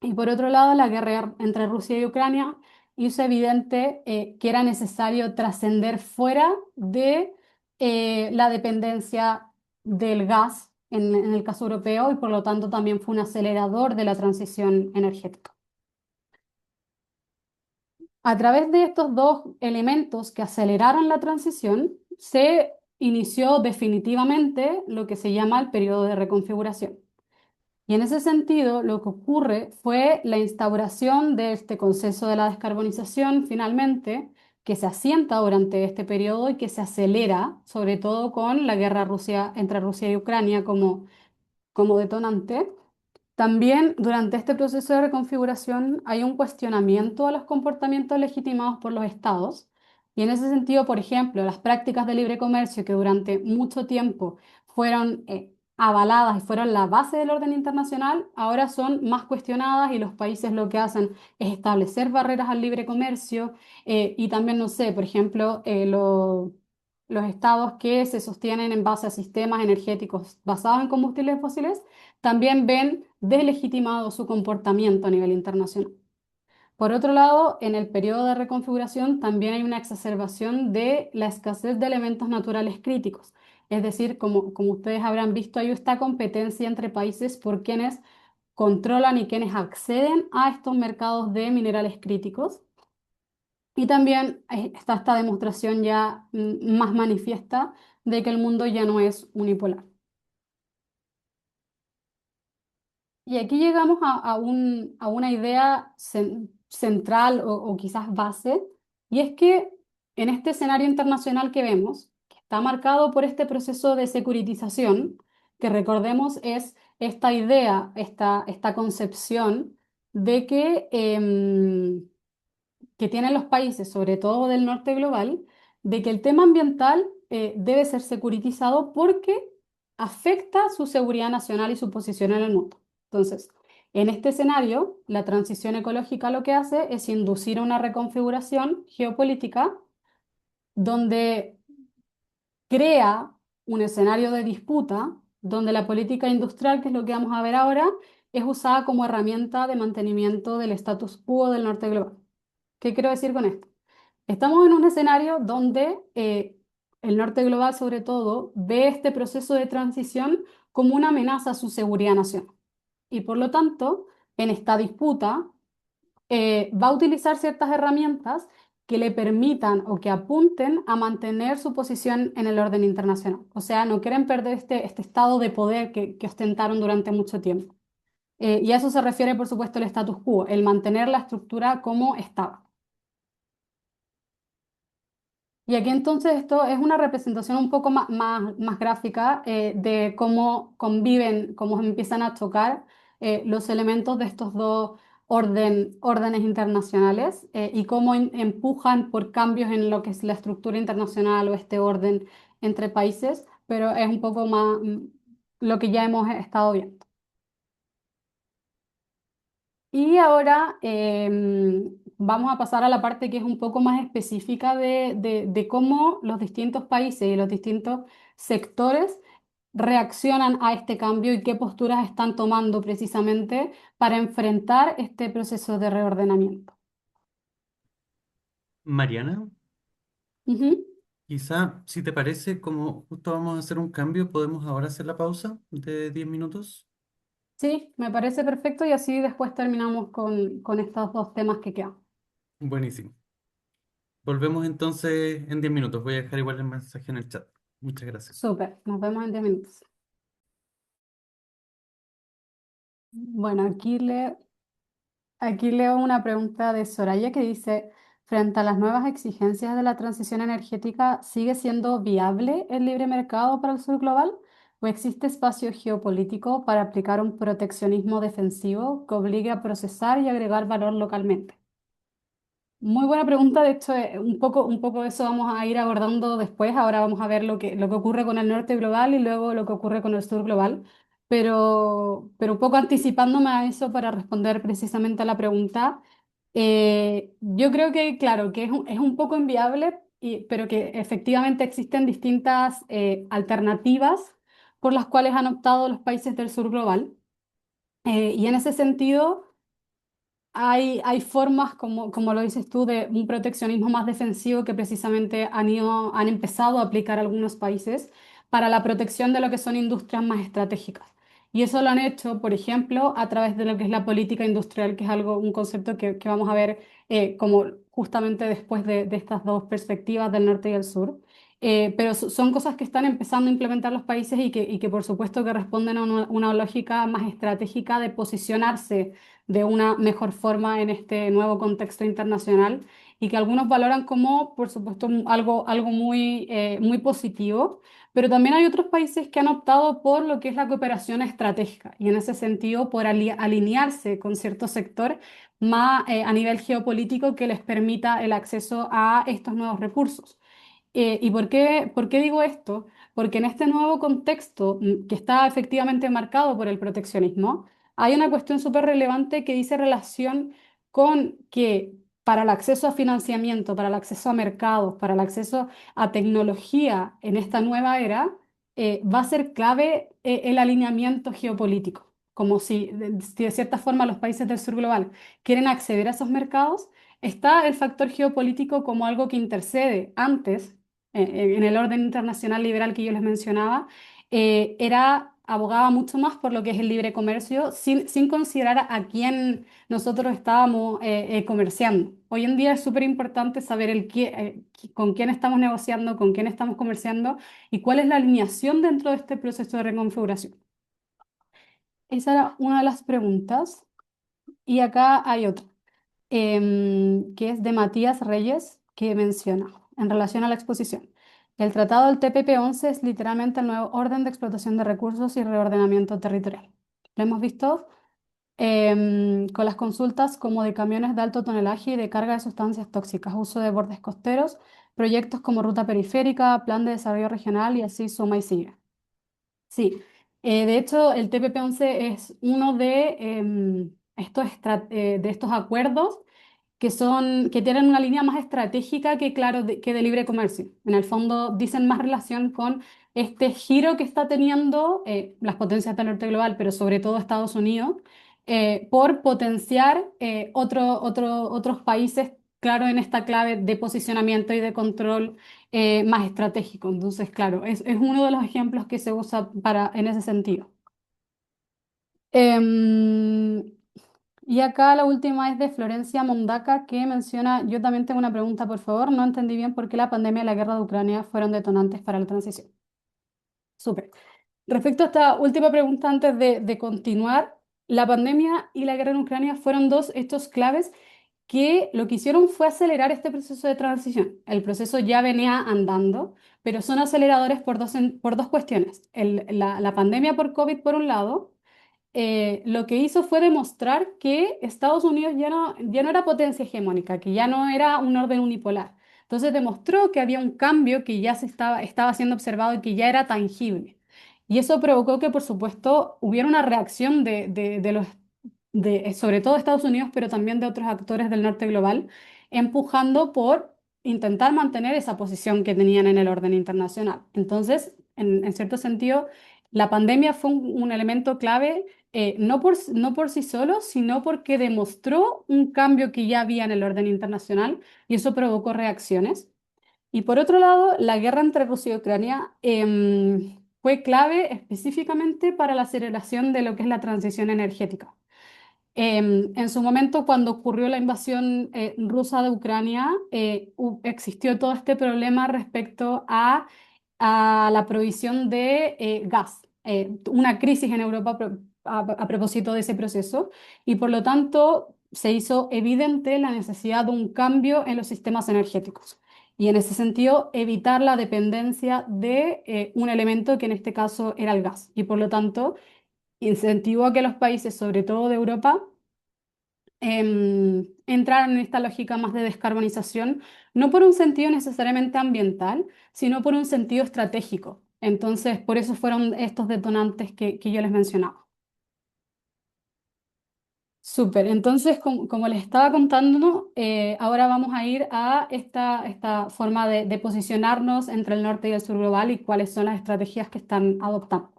Y por otro lado, la guerra entre Rusia y Ucrania hizo evidente que era necesario trascender fuera de la dependencia del gas en el caso europeo, y por lo tanto también fue un acelerador de la transición energética. A través de estos dos elementos que aceleraron la transición, se inició definitivamente lo que se llama el periodo de reconfiguración. Y en ese sentido, lo que ocurre fue la instauración de este consenso de la descarbonización, finalmente, que se asienta durante este periodo y que se acelera, sobre todo con la guerra entre Rusia y Ucrania como detonante. También durante este proceso de reconfiguración hay un cuestionamiento a los comportamientos legitimados por los estados. Y en ese sentido, por ejemplo, las prácticas de libre comercio que durante mucho tiempo fueron avaladas y fueron la base del orden internacional, ahora son más cuestionadas, y los países lo que hacen es establecer barreras al libre comercio, y también, no sé, por ejemplo, los estados que se sostienen en base a sistemas energéticos basados en combustibles fósiles también ven deslegitimado su comportamiento a nivel internacional. Por otro lado, en el periodo de reconfiguración también hay una exacerbación de la escasez de elementos naturales críticos. Es decir, como ustedes habrán visto, hay esta competencia entre países por quienes controlan y quienes acceden a estos mercados de minerales críticos. Y también está esta demostración ya más manifiesta de que el mundo ya no es unipolar. Y aquí llegamos a una idea central o quizás base, y es que en este escenario internacional que vemos, que está marcado por este proceso de securitización, que recordemos es esta idea, esta concepción de que tienen los países, sobre todo del norte global, de que el tema ambiental debe ser securitizado porque afecta su seguridad nacional y su posición en el mundo. Entonces, en este escenario, la transición ecológica lo que hace es inducir una reconfiguración geopolítica donde crea un escenario de disputa donde la política industrial, que es lo que vamos a ver ahora, es usada como herramienta de mantenimiento del status quo del norte global. ¿Qué quiero decir con esto? Estamos en un escenario donde el norte global, sobre todo, ve este proceso de transición como una amenaza a su seguridad nacional. Y por lo tanto, en esta disputa, va a utilizar ciertas herramientas que le permitan o que apunten a mantener su posición en el orden internacional. O sea, no quieren perder este estado de poder que ostentaron durante mucho tiempo. Y a eso se refiere, por supuesto, el status quo, el mantener la estructura como estaba. Y aquí entonces esto es una representación un poco más gráfica de cómo conviven, cómo empiezan a chocar los elementos de estos dos órdenes internacionales y cómo empujan por cambios en lo que es la estructura internacional o este orden entre países, pero es un poco más lo que ya hemos estado viendo. Y ahora vamos a pasar a la parte que es un poco más específica de cómo los distintos países y los distintos sectores reaccionan a este cambio y qué posturas están tomando precisamente para enfrentar este proceso de reordenamiento. Mariana, Ujú. quizá si te parece, como justo vamos a hacer un cambio, podemos ahora hacer la pausa de 10 minutos. Sí, me parece perfecto y así después terminamos con estos dos temas que quedan. Buenísimo. Volvemos entonces en 10 minutos. Voy a dejar igual el mensaje en el chat. Muchas gracias. Súper, nos vemos en 10 minutos. Bueno, aquí leo una pregunta de Soraya que dice, frente a las nuevas exigencias de la transición energética, ¿sigue siendo viable el libre mercado para el sur global? ¿O existe espacio geopolítico para aplicar un proteccionismo defensivo que obligue a procesar y agregar valor localmente? Muy buena pregunta, de hecho, un poco eso vamos a ir abordando después. Ahora vamos a ver lo que ocurre con el norte global y luego lo que ocurre con el sur global. Pero un poco anticipándome a eso para responder precisamente a la pregunta, yo creo que, claro, que es un poco inviable, pero que efectivamente existen distintas alternativas por las cuales han optado los países del sur global. Y en ese sentido... hay formas, como lo dices tú, de un proteccionismo más defensivo que precisamente han empezado a aplicar algunos países para la protección de lo que son industrias más estratégicas. Y eso lo han hecho, por ejemplo, a través de lo que es la política industrial, que es algo, un concepto que vamos a ver como justamente después de estas dos perspectivas del norte y el sur. Pero son cosas que están empezando a implementar los países y que por supuesto que responden a una lógica más estratégica de posicionarse de una mejor forma en este nuevo contexto internacional y que algunos valoran como, por supuesto, algo muy positivo, pero también hay otros países que han optado por lo que es la cooperación estratégica y en ese sentido por alinearse con cierto sector más a nivel geopolítico que les permita el acceso a estos nuevos recursos. ¿Y por qué digo esto? Porque en este nuevo contexto que está efectivamente marcado por el proteccionismo, hay una cuestión súper relevante que dice relación con que para el acceso a financiamiento, para el acceso a mercados, para el acceso a tecnología en esta nueva era, va a ser clave el alineamiento geopolítico. Como si de cierta forma los países del sur global quieren acceder a esos mercados, está el factor geopolítico como algo que intercede antes en el orden internacional liberal que yo les mencionaba, abogaba mucho más por lo que es el libre comercio, sin considerar a quién nosotros estábamos comerciando. Hoy en día es súper importante saber con quién estamos negociando, con quién estamos comerciando y cuál es la alineación dentro de este proceso de reconfiguración. Esa era una de las preguntas. Y acá hay otra que es de Matías Reyes, que menciona en relación a la exposición. El tratado del TPP-11 es literalmente el nuevo orden de explotación de recursos y reordenamiento territorial. Lo hemos visto con las consultas como de camiones de alto tonelaje y de carga de sustancias tóxicas, uso de bordes costeros, proyectos como ruta periférica, plan de desarrollo regional y así suma y sigue. Sí, De hecho, el TPP-11 es uno de, de estos acuerdos que tienen una línea más estratégica que, claro, que de libre comercio. En el fondo, dicen más relación con este giro que está teniendo las potencias del norte global, pero sobre todo Estados Unidos, por potenciar otros países, claro, en esta clave de posicionamiento y de control más estratégico. Entonces, claro, es uno de los ejemplos que se usa en ese sentido. Em, y acá la última es de Florencia Mondaca, que menciona, yo también tengo una pregunta, por favor, no entendí bien por qué la pandemia y la guerra de Ucrania fueron detonantes para la transición. Súper. Respecto a esta última pregunta, antes de continuar, la pandemia y la guerra en Ucrania fueron dos hechos claves que lo que hicieron fue acelerar este proceso de transición. El proceso ya venía andando, pero son aceleradores por dos cuestiones. La pandemia por COVID, por un lado, lo que hizo fue demostrar que Estados Unidos ya no era potencia hegemónica, que ya no era un orden unipolar. Entonces demostró que había un cambio que ya estaba siendo observado y que ya era tangible. Y eso provocó que, por supuesto, hubiera una reacción sobre todo de Estados Unidos, pero también de otros actores del norte global, empujando por intentar mantener esa posición que tenían en el orden internacional. Entonces, en cierto sentido, la pandemia fue un elemento clave no por sí solo, sino porque demostró un cambio que ya había en el orden internacional y eso provocó reacciones. Y por otro lado, la guerra entre Rusia y Ucrania fue clave específicamente para la aceleración de lo que es la transición energética. En su momento, cuando ocurrió la invasión rusa de Ucrania, existió todo este problema respecto a la provisión de gas, una crisis en Europa a propósito de ese proceso, y por lo tanto se hizo evidente la necesidad de un cambio en los sistemas energéticos. Y en ese sentido, evitar la dependencia de un elemento que en este caso era el gas. Y por lo tanto, incentivó a que los países, sobre todo de Europa, entraran en esta lógica más de descarbonización, no por un sentido necesariamente ambiental, sino por un sentido estratégico. Entonces, por eso fueron estos detonantes que yo les mencionaba. Súper, entonces, como les estaba contando, ¿no? Ahora vamos a ir a esta forma de posicionarnos entre el norte y el sur global y cuáles son las estrategias que están adoptando.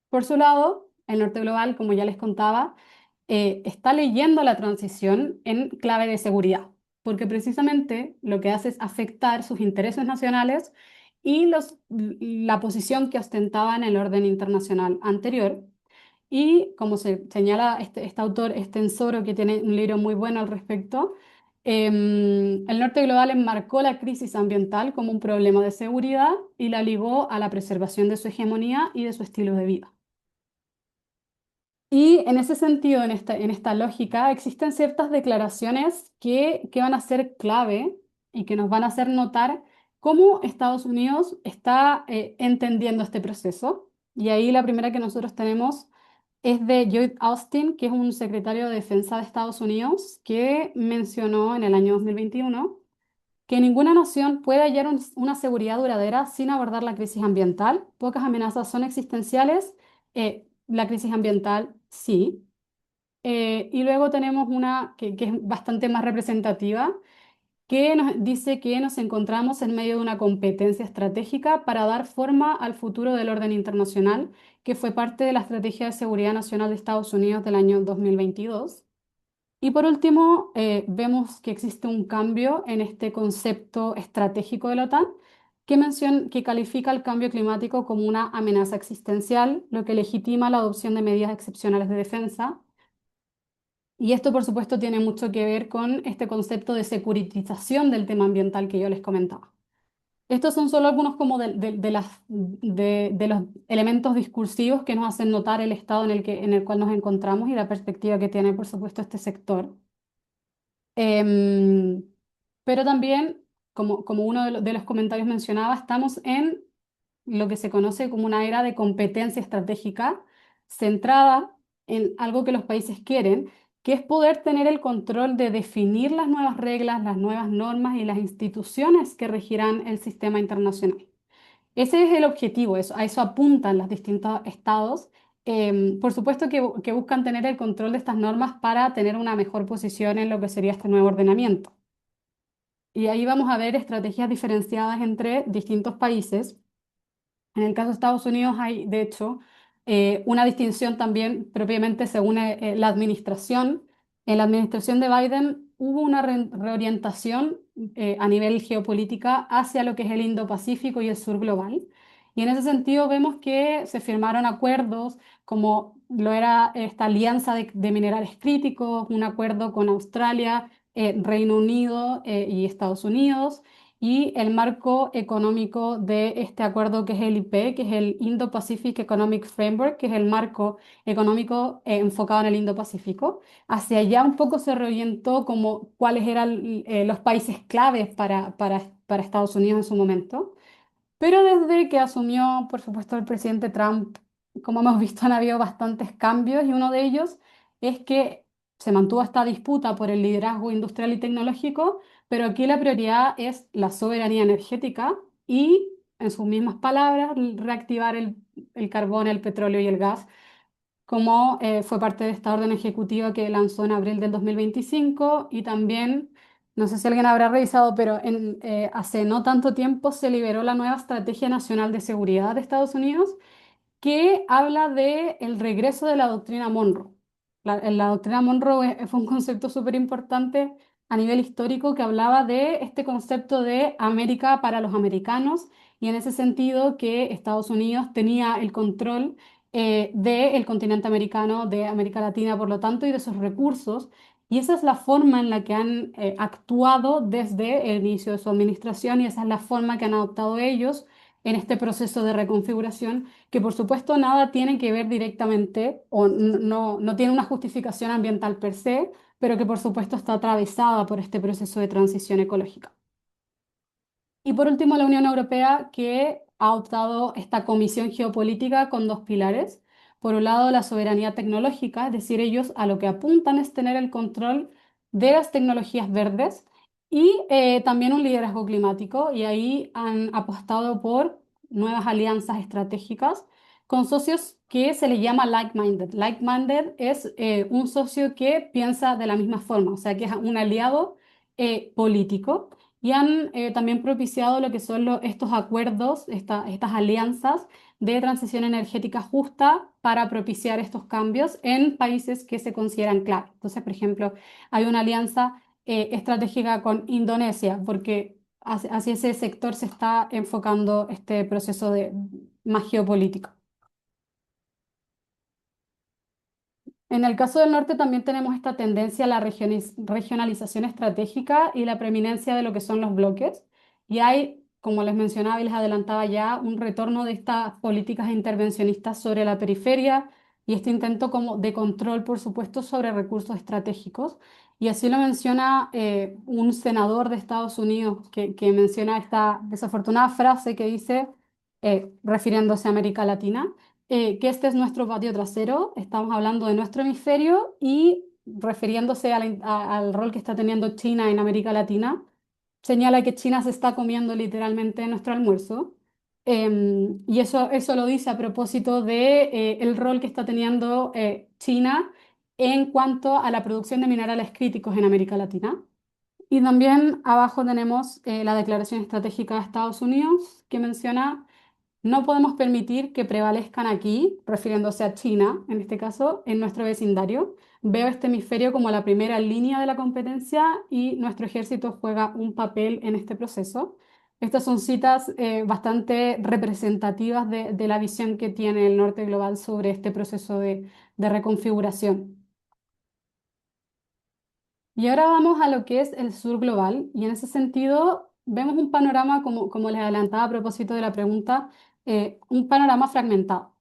Por su lado, el norte global, como ya les contaba, está leyendo la transición en clave de seguridad, porque precisamente lo que hace es afectar sus intereses nacionales y la posición que ostentaba en el orden internacional anterior. Y como se señala este autor, este Ensoro, que tiene un libro muy bueno al respecto, el norte global enmarcó la crisis ambiental como un problema de seguridad y la ligó a la preservación de su hegemonía y de su estilo de vida. Y en ese sentido, en esta lógica, existen ciertas declaraciones que van a ser clave y que nos van a hacer notar cómo Estados Unidos está entendiendo este proceso. Y ahí la primera que nosotros tenemos es de Lloyd Austin, que es un secretario de Defensa de Estados Unidos, que mencionó en el año 2021 que ninguna nación puede hallar una seguridad duradera sin abordar la crisis ambiental. Pocas amenazas son existenciales. La crisis ambiental, sí. Y luego tenemos una que es bastante más representativa, que nos dice que nos encontramos en medio de una competencia estratégica para dar forma al futuro del orden internacional, que fue parte de la Estrategia de Seguridad Nacional de Estados Unidos del año 2022. Y por último, vemos que existe un cambio en este concepto estratégico de la OTAN que califica el cambio climático como una amenaza existencial, lo que legitima la adopción de medidas excepcionales de defensa. Y esto, por supuesto, tiene mucho que ver con este concepto de securitización del tema ambiental que yo les comentaba. Estos son solo algunos como de los elementos discursivos que nos hacen notar el estado en el cual nos encontramos y la perspectiva que tiene, por supuesto, este sector. Em, pero también, como uno de los comentarios mencionaba, estamos en lo que se conoce como una era de competencia estratégica centrada en algo que los países quieren, que es poder tener el control de definir las nuevas reglas, las nuevas normas y las instituciones que regirán el sistema internacional. Ese es el objetivo, a eso apuntan los distintos estados. Por supuesto que buscan tener el control de estas normas para tener una mejor posición en lo que sería este nuevo ordenamiento. Y ahí vamos a ver estrategias diferenciadas entre distintos países. En el caso de Estados Unidos hay, de hecho, una distinción también propiamente según la administración. En la administración de Biden hubo una reorientación a nivel geopolítica hacia lo que es el Indo-Pacífico y el sur global. Y en ese sentido vemos que se firmaron acuerdos como lo era esta alianza de minerales críticos, un acuerdo con Australia, Reino Unido y Estados Unidos y el marco económico de este acuerdo que es el IP, que es el Indo-Pacific Economic Framework, que es el marco económico enfocado en el Indo-Pacífico. Hacia allá un poco se reorientó como cuáles eran los países claves para Estados Unidos en su momento. Pero desde que asumió, por supuesto, el presidente Trump, como hemos visto, han habido bastantes cambios y uno de ellos es que se mantuvo esta disputa por el liderazgo industrial y tecnológico, pero aquí la prioridad es la soberanía energética y, en sus mismas palabras, reactivar el carbón, el petróleo y el gas como fue parte de esta orden ejecutiva que lanzó en abril del 2025 y también, no sé si alguien habrá revisado, pero hace no tanto tiempo se liberó la nueva Estrategia Nacional de Seguridad de Estados Unidos que habla de el regreso de la doctrina Monroe. La doctrina Monroe fue un concepto súper importante a nivel histórico que hablaba de este concepto de América para los americanos y en ese sentido que Estados Unidos tenía el control del continente americano, de América Latina, por lo tanto, y de sus recursos. Y esa es la forma en la que han actuado desde el inicio de su administración y esa es la forma que han adoptado ellos en este proceso de reconfiguración que por supuesto nada tiene que ver directamente o no tiene una justificación ambiental per se, pero que por supuesto está atravesada por este proceso de transición ecológica. Y por último, la Unión Europea, que ha adoptado esta comisión geopolítica con dos pilares. Por un lado, la soberanía tecnológica, es decir, ellos a lo que apuntan es tener el control de las tecnologías verdes y también un liderazgo climático. Y ahí han apostado por nuevas alianzas estratégicas con socios que se les llama like-minded. Like-minded es un socio que piensa de la misma forma, o sea, que es un aliado político y han también propiciado lo que son estos acuerdos, estas alianzas de transición energética justa para propiciar estos cambios en países que se consideran clave. Entonces, por ejemplo, hay una alianza estratégica con Indonesia, porque hacia ese sector se está enfocando este proceso más geopolítico. En el caso del norte también tenemos esta tendencia a la regionalización estratégica y la preeminencia de lo que son los bloques. Y hay, como les mencionaba y les adelantaba ya, un retorno de estas políticas intervencionistas sobre la periferia y este intento como de control, por supuesto, sobre recursos estratégicos. Y así lo menciona un senador de Estados Unidos que menciona esta desafortunada frase que dice, refiriéndose a América Latina que este es nuestro patio trasero, estamos hablando de nuestro hemisferio y refiriéndose al rol que está teniendo China en América Latina, señala que China se está comiendo literalmente nuestro almuerzo. Y eso lo dice a propósito de el rol que está teniendo China en cuanto a la producción de minerales críticos en América Latina. Y también abajo tenemos la Declaración Estratégica de Estados Unidos, que menciona no podemos permitir que prevalezcan aquí, refiriéndose a China, en este caso, en nuestro vecindario. Veo este hemisferio como la primera línea de la competencia y nuestro ejército juega un papel en este proceso. Estas son citas bastante representativas de la visión que tiene el norte global sobre este proceso de reconfiguración. Y ahora vamos a lo que es el sur global y en ese sentido vemos un panorama, como les adelantaba a propósito de la pregunta, un panorama fragmentado.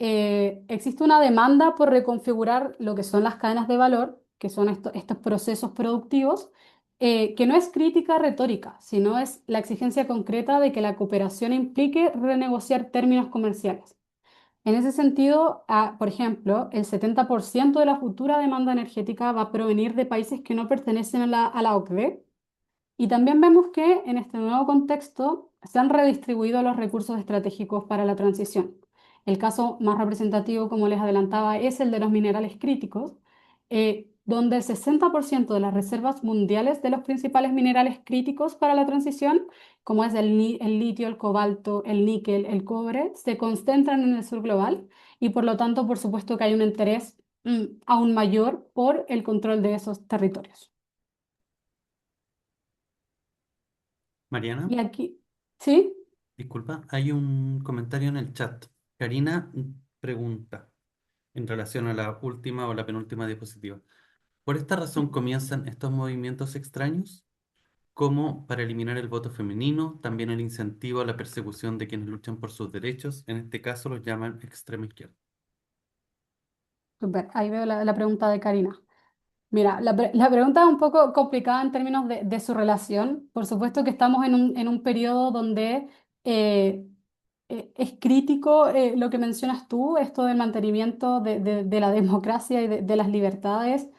Existe una demanda por reconfigurar lo que son las cadenas de valor, que son estos procesos productivos, que no es crítica retórica, sino es la exigencia concreta de que la cooperación implique renegociar términos comerciales. En ese sentido, por ejemplo, el 70% de la futura demanda energética va a provenir de países que no pertenecen a la OCDE Y también vemos que en este nuevo contexto se han redistribuido los recursos estratégicos para la transición. El caso más representativo, como les adelantaba, es el de los minerales críticos, donde el 60% de las reservas mundiales de los principales minerales críticos para la transición, como es el litio, el cobalto, el níquel, el cobre, se concentran en el sur global y por lo tanto, por supuesto que hay un interés aún mayor por el control de esos territorios. Mariana, Y aquí, ¿sí? disculpa, hay un comentario en el chat. Karina pregunta en relación a la última o la penúltima diapositiva. ¿Por esta razón comienzan estos movimientos extraños? Como para eliminar el voto femenino, también el incentivo a la persecución de quienes luchan por sus derechos, en este caso los llaman extrema izquierda. Súper, ahí veo la pregunta de Karina. Mira, la pregunta es un poco complicada en términos de su relación. Por supuesto que estamos en un periodo donde eh, es crítico lo que mencionas tú, esto del mantenimiento de la democracia y de las libertades.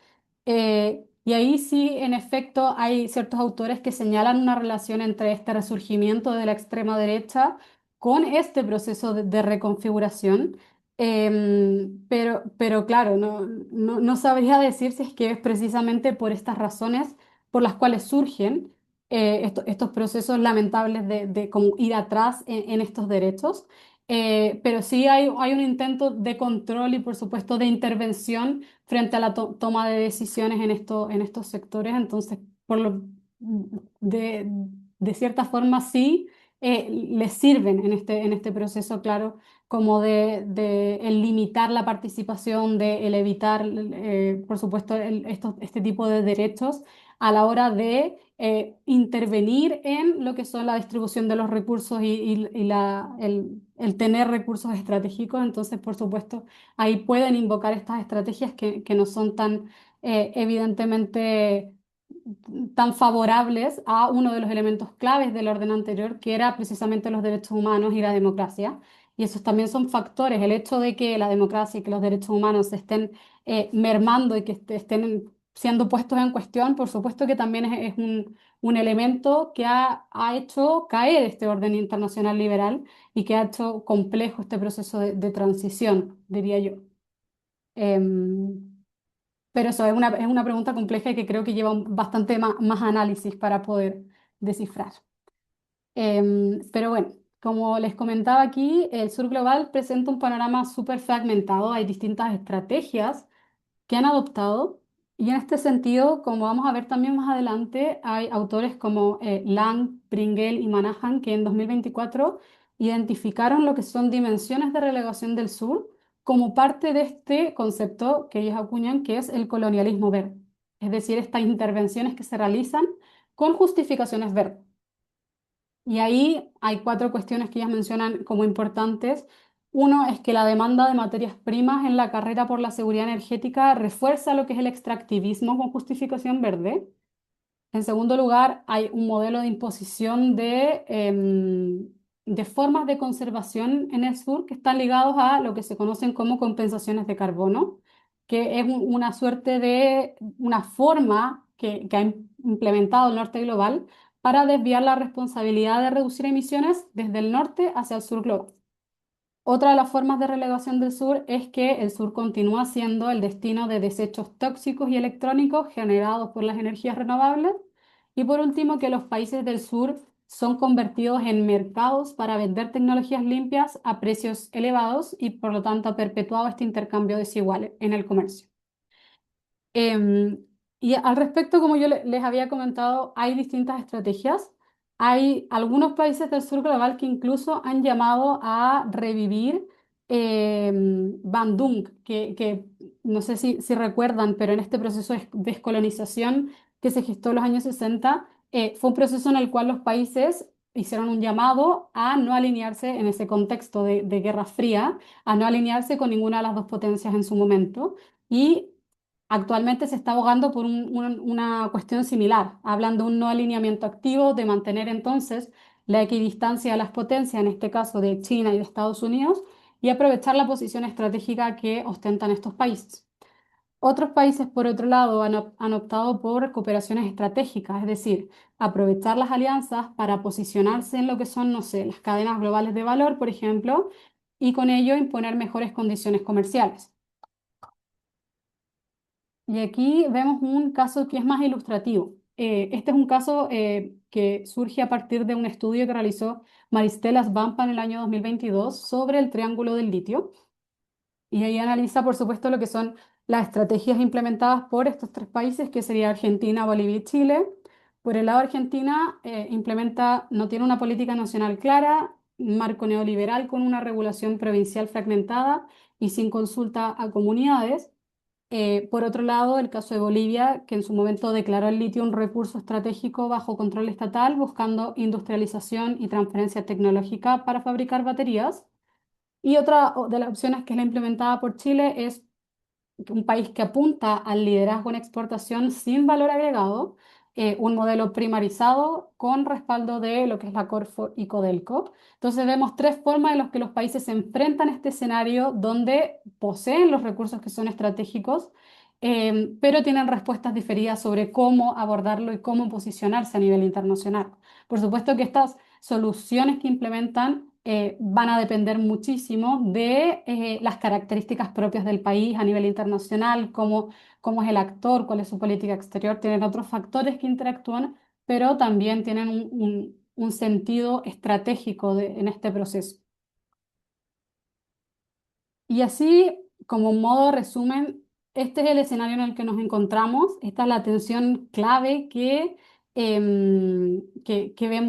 Y ahí sí, en efecto, hay ciertos autores que señalan una relación entre este resurgimiento de la extrema derecha con este proceso de reconfiguración. Pero claro, no sabría decir si es que es precisamente por estas razones por las cuales surgen estos procesos lamentables de como ir atrás en estos derechos. Pero sí hay un intento de control y, por supuesto, de intervención frente a la toma de decisiones en estos sectores. Entonces, por lo, de, de cierta forma, sí les sirven en este proceso, claro, como de el limitar la participación, de el evitar, por supuesto, este tipo de derechos a la hora de intervenir en lo que son la distribución de los recursos el tener recursos estratégicos. Entonces, por supuesto, ahí pueden invocar estas estrategias que no son tan evidentemente tan favorables a uno de los elementos claves del orden anterior, que era precisamente los derechos humanos y la democracia. Y esos también son factores. El hecho de que la democracia y que los derechos humanos se estén mermando y que estén siendo puestos en cuestión, por supuesto que también es un elemento que ha hecho caer este orden internacional liberal y que ha hecho complejo este proceso de transición, diría yo. Em, pero eso es una pregunta compleja y que creo que lleva bastante más análisis para poder descifrar. Pero bueno, como les comentaba aquí, el sur global presenta un panorama súper fragmentado. Hay distintas estrategias que han adoptado. Y en este sentido, como vamos a ver también más adelante, hay autores como Lang, Pringle y Manahan que en 2024 identificaron lo que son dimensiones de relegación del sur como parte de este concepto que ellos acuñan, que es el colonialismo verde. Es decir, estas intervenciones que se realizan con justificaciones verdes. Y ahí hay cuatro cuestiones que ellas mencionan como importantes. Uno es que la demanda de materias primas en la carrera por la seguridad energética refuerza lo que es el extractivismo con justificación verde. En segundo lugar, hay un modelo de imposición de formas de conservación en el sur que están ligados a lo que se conocen como compensaciones de carbono, que es una suerte de una forma que ha implementado el norte global para desviar la responsabilidad de reducir emisiones desde el norte hacia el sur global. Otra de las formas de relegación del sur es que el sur continúa siendo el destino de desechos tóxicos y electrónicos generados por las energías renovables. Y por último, que los países del sur son convertidos en mercados para vender tecnologías limpias a precios elevados y por lo tanto ha perpetuado este intercambio desigual en el comercio. Em, y al respecto, como yo les había comentado, hay distintas estrategias. Hay algunos países del sur global que incluso han llamado a revivir Bandung, que no sé si recuerdan, pero en este proceso de descolonización que se gestó en los años 60, fue un proceso en el cual los países hicieron un llamado a no alinearse en ese contexto de Guerra Fría, a no alinearse con ninguna de las dos potencias en su momento. Y actualmente se está abogando por una cuestión similar, hablan de un no alineamiento activo, de mantener entonces la equidistancia de las potencias, en este caso de China y de Estados Unidos, y aprovechar la posición estratégica que ostentan estos países. Otros países, por otro lado, han optado por cooperaciones estratégicas, es decir, aprovechar las alianzas para posicionarse en lo que son, no sé, las cadenas globales de valor, por ejemplo, y con ello imponer mejores condiciones comerciales. Y aquí vemos un caso que es más ilustrativo. Este es un caso que surge a partir de un estudio que realizó Maristela Svampa en el año 2022 sobre el Triángulo del Litio. Y ahí analiza, por supuesto, lo que son las estrategias implementadas por estos tres países, que sería Argentina, Bolivia y Chile. Por el lado de Argentina, no tiene una política nacional clara, un marco neoliberal con una regulación provincial fragmentada y sin consulta a comunidades. Por otro lado, el caso de Bolivia, que en su momento declaró el litio un recurso estratégico bajo control estatal, buscando industrialización y transferencia tecnológica para fabricar baterías. Y otra de las opciones que es la implementada por Chile es un país que apunta al liderazgo en exportación sin valor agregado, un modelo primarizado con respaldo de lo que es la Corfo y Codelco. Entonces vemos tres formas en las que los países se enfrentan a este escenario donde poseen los recursos que son estratégicos, pero tienen respuestas diferidas sobre cómo abordarlo y cómo posicionarse a nivel internacional. Por supuesto que estas soluciones que implementan van a depender muchísimo de las características propias del país a nivel internacional, cómo es el actor, cuál es su política exterior. Tienen otros factores que interactúan, pero también tienen un sentido estratégico en este proceso. Y así, como modo resumen, este es el escenario en el que nos encontramos. Esta es la tensión clave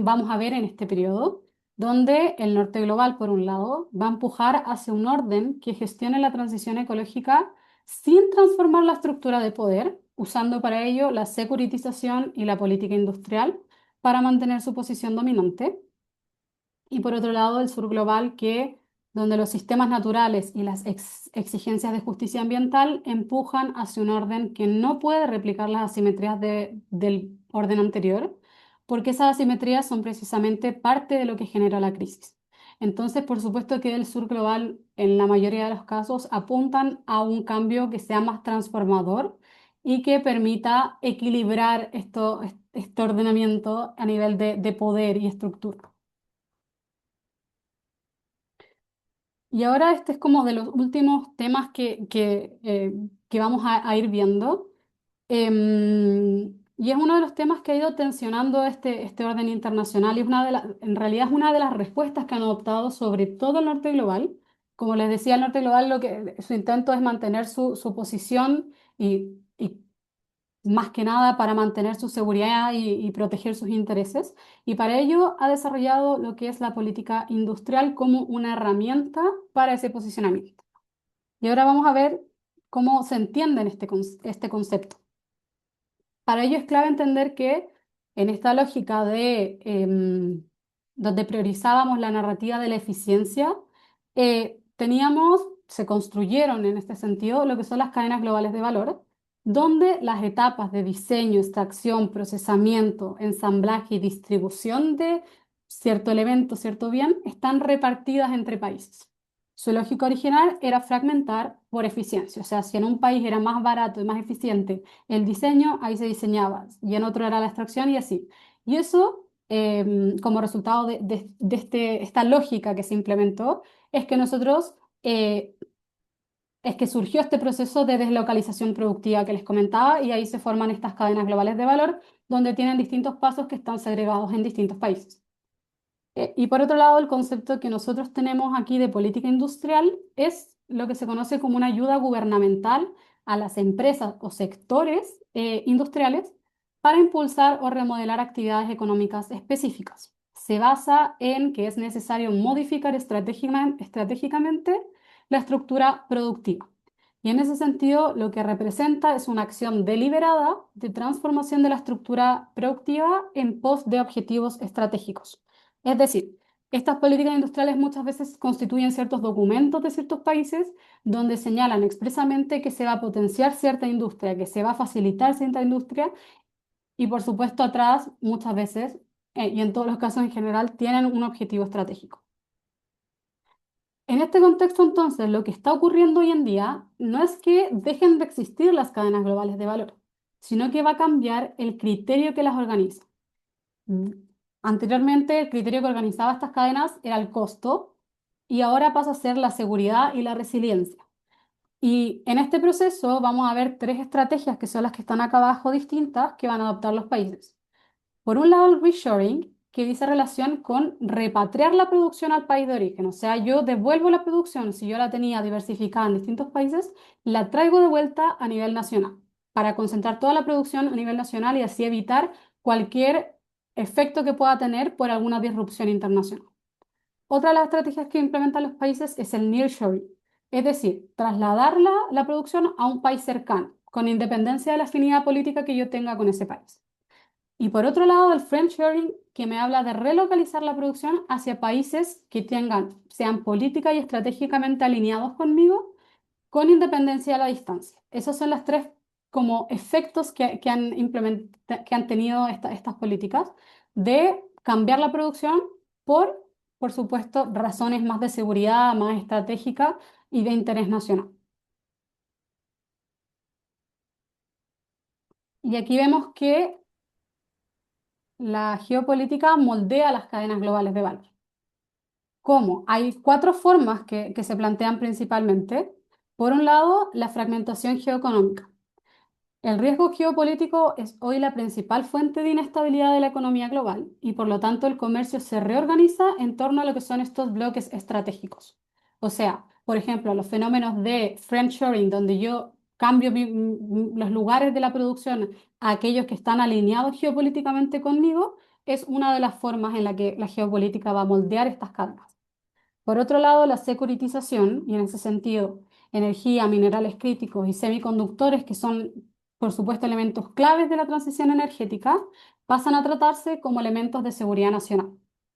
vamos a ver en este periodo, donde el norte global, por un lado, va a empujar hacia un orden que gestione la transición ecológica sin transformar la estructura de poder, usando para ello la securitización y la política industrial para mantener su posición dominante. Y por otro lado, el sur global, donde los sistemas naturales y las exigencias de justicia ambiental empujan hacia un orden que no puede replicar las asimetrías del orden anterior, porque esas asimetrías son precisamente parte de lo que genera la crisis. Entonces, por supuesto que el sur global, en la mayoría de los casos, apuntan a un cambio que sea más transformador y que permita equilibrar este ordenamiento a nivel de poder y estructura. Y ahora este es como de los últimos temas que vamos a ir viendo. Y es uno de los temas que ha ido tensionando este orden internacional y es en realidad es una de las respuestas que han adoptado sobre todo el norte global. Como les decía, el norte global su intento es mantener su posición y más que nada para mantener su seguridad y proteger sus intereses. Y para ello ha desarrollado lo que es la política industrial como una herramienta para ese posicionamiento. Y ahora vamos a ver cómo se entiende este concepto. Para ello es clave entender que en esta lógica donde priorizábamos la narrativa de la eficiencia, se construyeron en este sentido lo que son las cadenas globales de valor, donde las etapas de diseño, extracción, procesamiento, ensamblaje y distribución de cierto elemento, cierto bien, están repartidas entre países. Su lógica original era fragmentar por eficiencia, o sea, si en un país era más barato y más eficiente el diseño, ahí se diseñaba, y en otro era la extracción y así. Y eso, como resultado de esta lógica que se implementó, es que nosotros, eh, es que surgió este proceso de deslocalización productiva que les comentaba y ahí se forman estas cadenas globales de valor donde tienen distintos pasos que están segregados en distintos países. Y por otro lado, el concepto que nosotros tenemos aquí de política industrial es lo que se conoce como una ayuda gubernamental a las empresas o sectores industriales para impulsar o remodelar actividades económicas específicas. Se basa en que es necesario modificar estratégicamente la estructura productiva. Y en ese sentido, lo que representa es una acción deliberada de transformación de la estructura productiva en pos de objetivos estratégicos. Es decir, estas políticas industriales muchas veces constituyen ciertos documentos de ciertos países donde señalan expresamente que se va a potenciar cierta industria, que se va a facilitar cierta industria y por supuesto atrás muchas veces, y en todos los casos en general, tienen un objetivo estratégico. En este contexto, entonces, lo que está ocurriendo hoy en día no es que dejen de existir las cadenas globales de valor, sino que va a cambiar el criterio que las organiza. Mm, Anteriormente, el criterio que organizaba estas cadenas era el costo y ahora pasa a ser la seguridad y la resiliencia. Y en este proceso vamos a ver tres estrategias que son las que están acá abajo distintas que van a adoptar los países. Por un lado, el reshoring, que dice relación con repatriar la producción al país de origen. O sea, yo devuelvo la producción, si yo la tenía diversificada en distintos países, la traigo de vuelta a nivel nacional, para concentrar toda la producción a nivel nacional y así evitar cualquier efecto que pueda tener por alguna disrupción internacional. Otra de las estrategias que implementan los países es el nearshoring, es decir, trasladar la producción a un país cercano, con independencia de la afinidad política que yo tenga con ese país. Y por otro lado, el friendshoring, que me habla de relocalizar la producción hacia países que sean política y estratégicamente alineados conmigo, con independencia de la distancia. Esos son los tres como efectos que han tenido estas políticas de cambiar la producción por supuesto, razones más de seguridad, más estratégicas y de interés nacional. Y aquí vemos que la geopolítica moldea las cadenas globales de valor. ¿Cómo? Hay cuatro formas que se plantean principalmente. Por un lado, la fragmentación geoeconómica. El riesgo geopolítico es hoy la principal fuente de inestabilidad de la economía global y por lo tanto el comercio se reorganiza en torno a lo que son estos bloques estratégicos. O sea, por ejemplo, los fenómenos de friendshoring, donde yo cambio los lugares de la producción a aquellos que están alineados geopolíticamente conmigo, es una de las formas en la que la geopolítica va a moldear estas cadenas. Por otro lado, la securitización, y en ese sentido, energía, minerales críticos y semiconductores, que son, por supuesto, elementos claves de la transición energética, pasan a tratarse como elementos de seguridad nacional,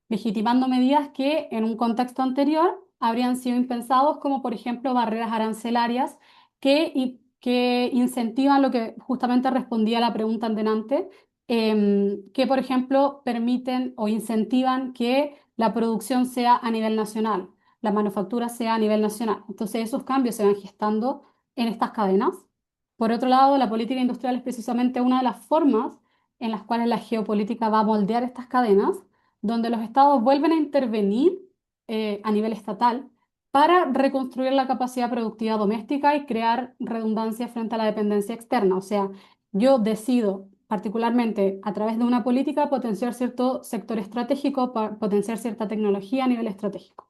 legitimando medidas que en un contexto anterior habrían sido impensados, como por ejemplo barreras arancelarias que incentivan lo que justamente respondía a la pregunta antenante, que por ejemplo permiten o incentivan que la producción sea a nivel nacional, la manufactura sea a nivel nacional. Entonces esos cambios se van gestando en estas cadenas. Por otro lado, la política industrial es precisamente una de las formas en las cuales la geopolítica va a moldear estas cadenas, donde los estados vuelven a intervenir a nivel estatal para reconstruir la capacidad productiva doméstica y crear redundancia frente a la dependencia externa. O sea, yo decido particularmente a través de una política potenciar cierto sector estratégico, potenciar cierta tecnología a nivel estratégico.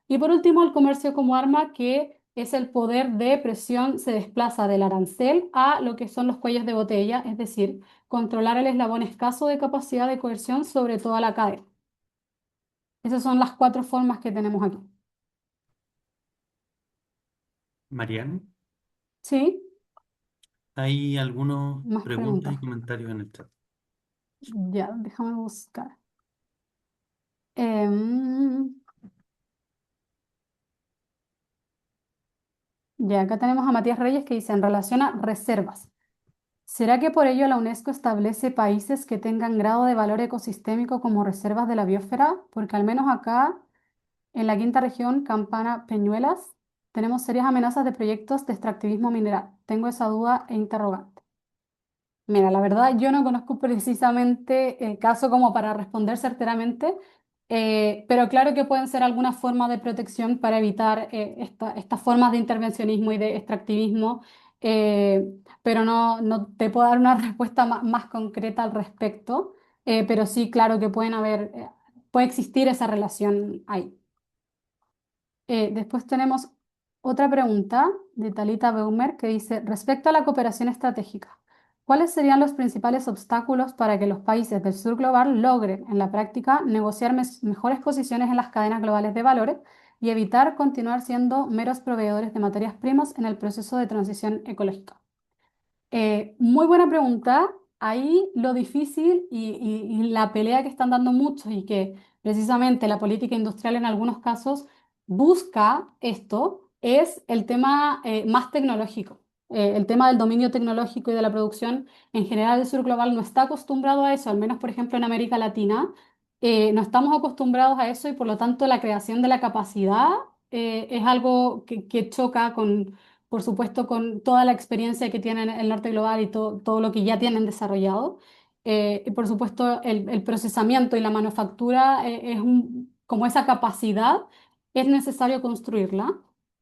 Y por último, el comercio como arma, que es el poder de presión, se desplaza del arancel a lo que son los cuellos de botella, es decir, controlar el eslabón escaso de capacidad de coerción sobre toda la cadena. Esas son las cuatro formas que tenemos aquí. Mariano, ¿Sí? hay algunas Más preguntas y preguntas. comentarios en el chat. Ya, déjame buscar. Em, ya, acá tenemos a Matías Reyes que dice en relación a reservas. ¿Será que por ello la UNESCO establece países que tengan grado de valor ecosistémico como reservas de la biosfera? Porque al menos acá, en la quinta región, Campana Peñuelas, tenemos serias amenazas de proyectos de extractivismo mineral. Tengo esa duda e interrogante. Mira, la verdad yo no conozco precisamente el caso como para responder certeramente, pero claro que pueden ser algunas formas de protección para evitar estas formas de intervencionismo y de extractivismo, pero no te puedo dar una respuesta más concreta al respecto, pero sí, claro que puede existir esa relación ahí. Después tenemos otra pregunta de Talita Beumer que dice, respecto a la cooperación estratégica, ¿cuáles serían los principales obstáculos para que los países del sur global logren, en la práctica, negociar mejores posiciones en las cadenas globales de valores y evitar continuar siendo meros proveedores de materias primas en el proceso de transición ecológica? Muy buena pregunta. Ahí lo difícil y la pelea que están dando muchos y que precisamente la política industrial en algunos casos busca esto es el tema más tecnológico. El tema del dominio tecnológico y de la producción en general el sur global no está acostumbrado a eso, al menos por ejemplo en América Latina, no estamos acostumbrados a eso y por lo tanto la creación de la capacidad es algo que choca con, por supuesto, con toda la experiencia que tienen el norte global y todo lo que ya tienen desarrollado. Y por supuesto, el procesamiento y la manufactura como esa capacidad es necesario construirla.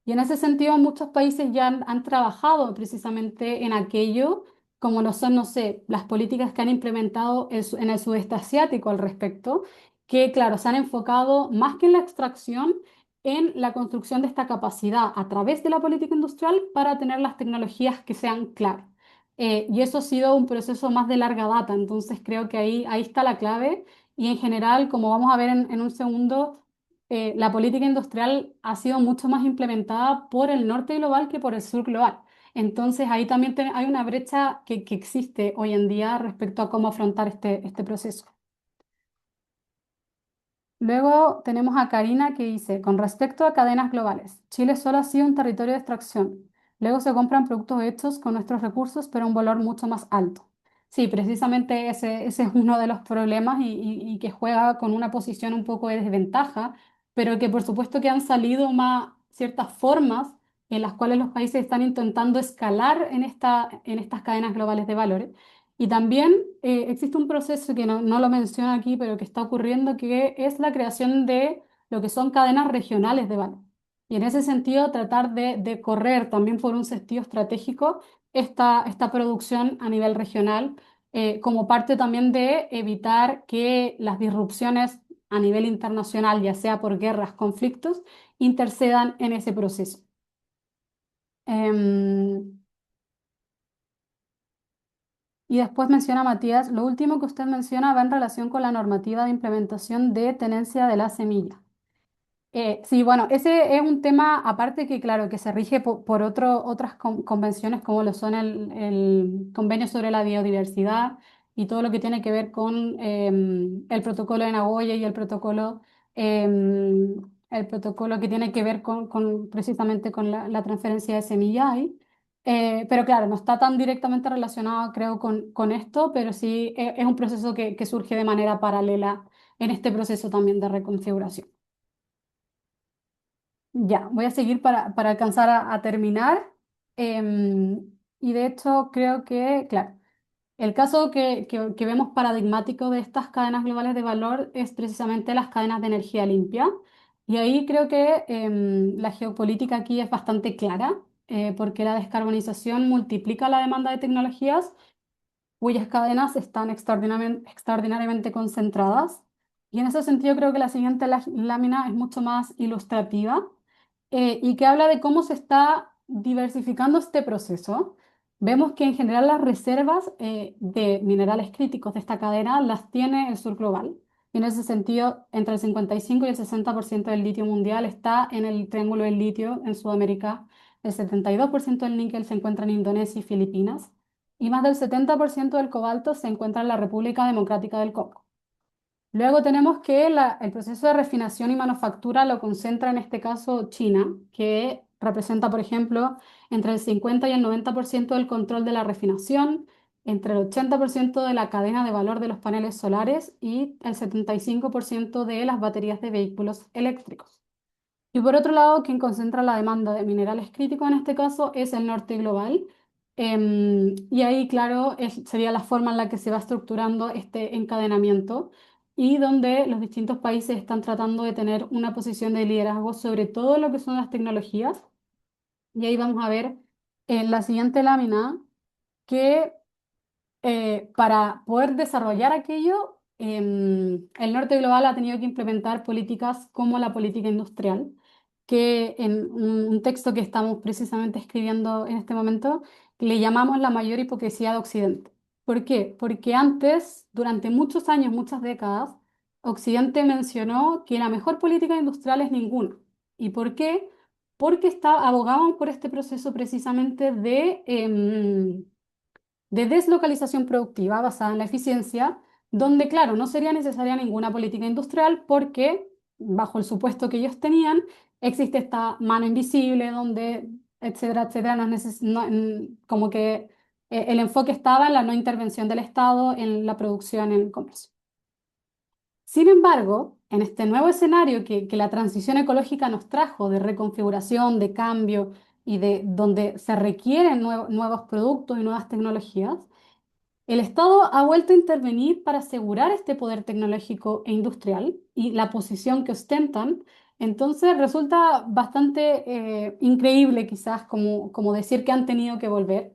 Y en ese sentido, muchos países ya han trabajado precisamente en aquello, como lo son, no sé, las políticas que han implementado en el sudeste asiático al respecto, que, claro, se han enfocado más que en la extracción, en la construcción de esta capacidad a través de la política industrial para tener las tecnologías que sean clave. Y eso ha sido un proceso más de larga data, entonces creo que ahí está la clave. Y en general, como vamos a ver en un segundo, la política industrial ha sido mucho más implementada por el norte global que por el sur global. Entonces ahí también hay una brecha que existe hoy en día respecto a cómo afrontar este proceso. Luego tenemos a Karina que dice, con respecto a cadenas globales, Chile solo ha sido un territorio de extracción. Luego se compran productos hechos con nuestros recursos, pero a un valor mucho más alto. Sí, precisamente ese es uno de los problemas y que juega con una posición un poco de desventaja, pero que por supuesto que han salido más ciertas formas en las cuales los países están intentando escalar en estas cadenas globales de valores. Y también existe un proceso que no lo menciono aquí, pero que está ocurriendo, que es la creación de lo que son cadenas regionales de valor. Y en ese sentido, tratar de correr también por un sentido estratégico esta producción a nivel regional, como parte también de evitar que las disrupciones a nivel internacional, ya sea por guerras, conflictos, intercedan en ese proceso. Em, Y después menciona Matías, lo último que usted menciona va en relación con la normativa de implementación de tenencia de la semilla. Sí, bueno, ese es un tema aparte que, claro, que se rige por otras convenciones como lo son el Convenio sobre la Biodiversidad y todo lo que tiene que ver con el protocolo de Nagoya y el protocolo que tiene que ver precisamente con la transferencia de semillas ahí. Pero claro, no está tan directamente relacionado, creo, con esto, pero sí es un proceso que surge de manera paralela en este proceso también de reconfiguración. Ya, voy a seguir para alcanzar a terminar. Y de hecho, creo que, claro, el caso que vemos paradigmático de estas cadenas globales de valor es precisamente las cadenas de energía limpia. Y ahí creo que la geopolítica aquí es bastante clara, porque la descarbonización multiplica la demanda de tecnologías cuyas cadenas están extraordinariamente concentradas. Y en ese sentido creo que la siguiente lámina es mucho más ilustrativa y que habla de cómo se está diversificando este proceso. Vemos que en general las reservas de minerales críticos de esta cadena las tiene el sur global. Y en ese sentido, entre el 55 y el 60% del litio mundial está en el triángulo del litio en Sudamérica. El 72% del níquel se encuentra en Indonesia y Filipinas y más del 70% del cobalto se encuentra en la República Democrática del Congo. Luego tenemos que el proceso de refinación y manufactura lo concentra en este caso China, que representa, por ejemplo, entre el 50 y el 90% del control de la refinación, entre el 80% de la cadena de valor de los paneles solares y el 75% de las baterías de vehículos eléctricos. Y por otro lado, quien concentra la demanda de minerales críticos en este caso es el norte global. Y ahí, claro, sería la forma en la que se va estructurando este encadenamiento y donde los distintos países están tratando de tener una posición de liderazgo sobre todo lo que son las tecnologías. Y ahí vamos a ver en la siguiente lámina que para poder desarrollar aquello, el norte global ha tenido que implementar políticas como la política industrial, que en un texto que estamos precisamente escribiendo en este momento, le llamamos la mayor hipocresía de Occidente. ¿Por qué? Porque antes, durante muchos años, muchas décadas, Occidente mencionó que la mejor política industrial es ninguna. ¿Y por qué? Porque abogaban por este proceso precisamente de deslocalización productiva basada en la eficiencia, donde, claro, no sería necesaria ninguna política industrial porque, bajo el supuesto que ellos tenían, existe esta mano invisible donde, etcétera, etcétera, como que el enfoque estaba en la no intervención del Estado en la producción, en el comercio. Sin embargo, en este nuevo escenario que la transición ecológica nos trajo de reconfiguración, de cambio y de donde se requieren nuevos productos y nuevas tecnologías, el Estado ha vuelto a intervenir para asegurar este poder tecnológico e industrial y la posición que ostentan. Entonces resulta bastante increíble quizás como decir que han tenido que volver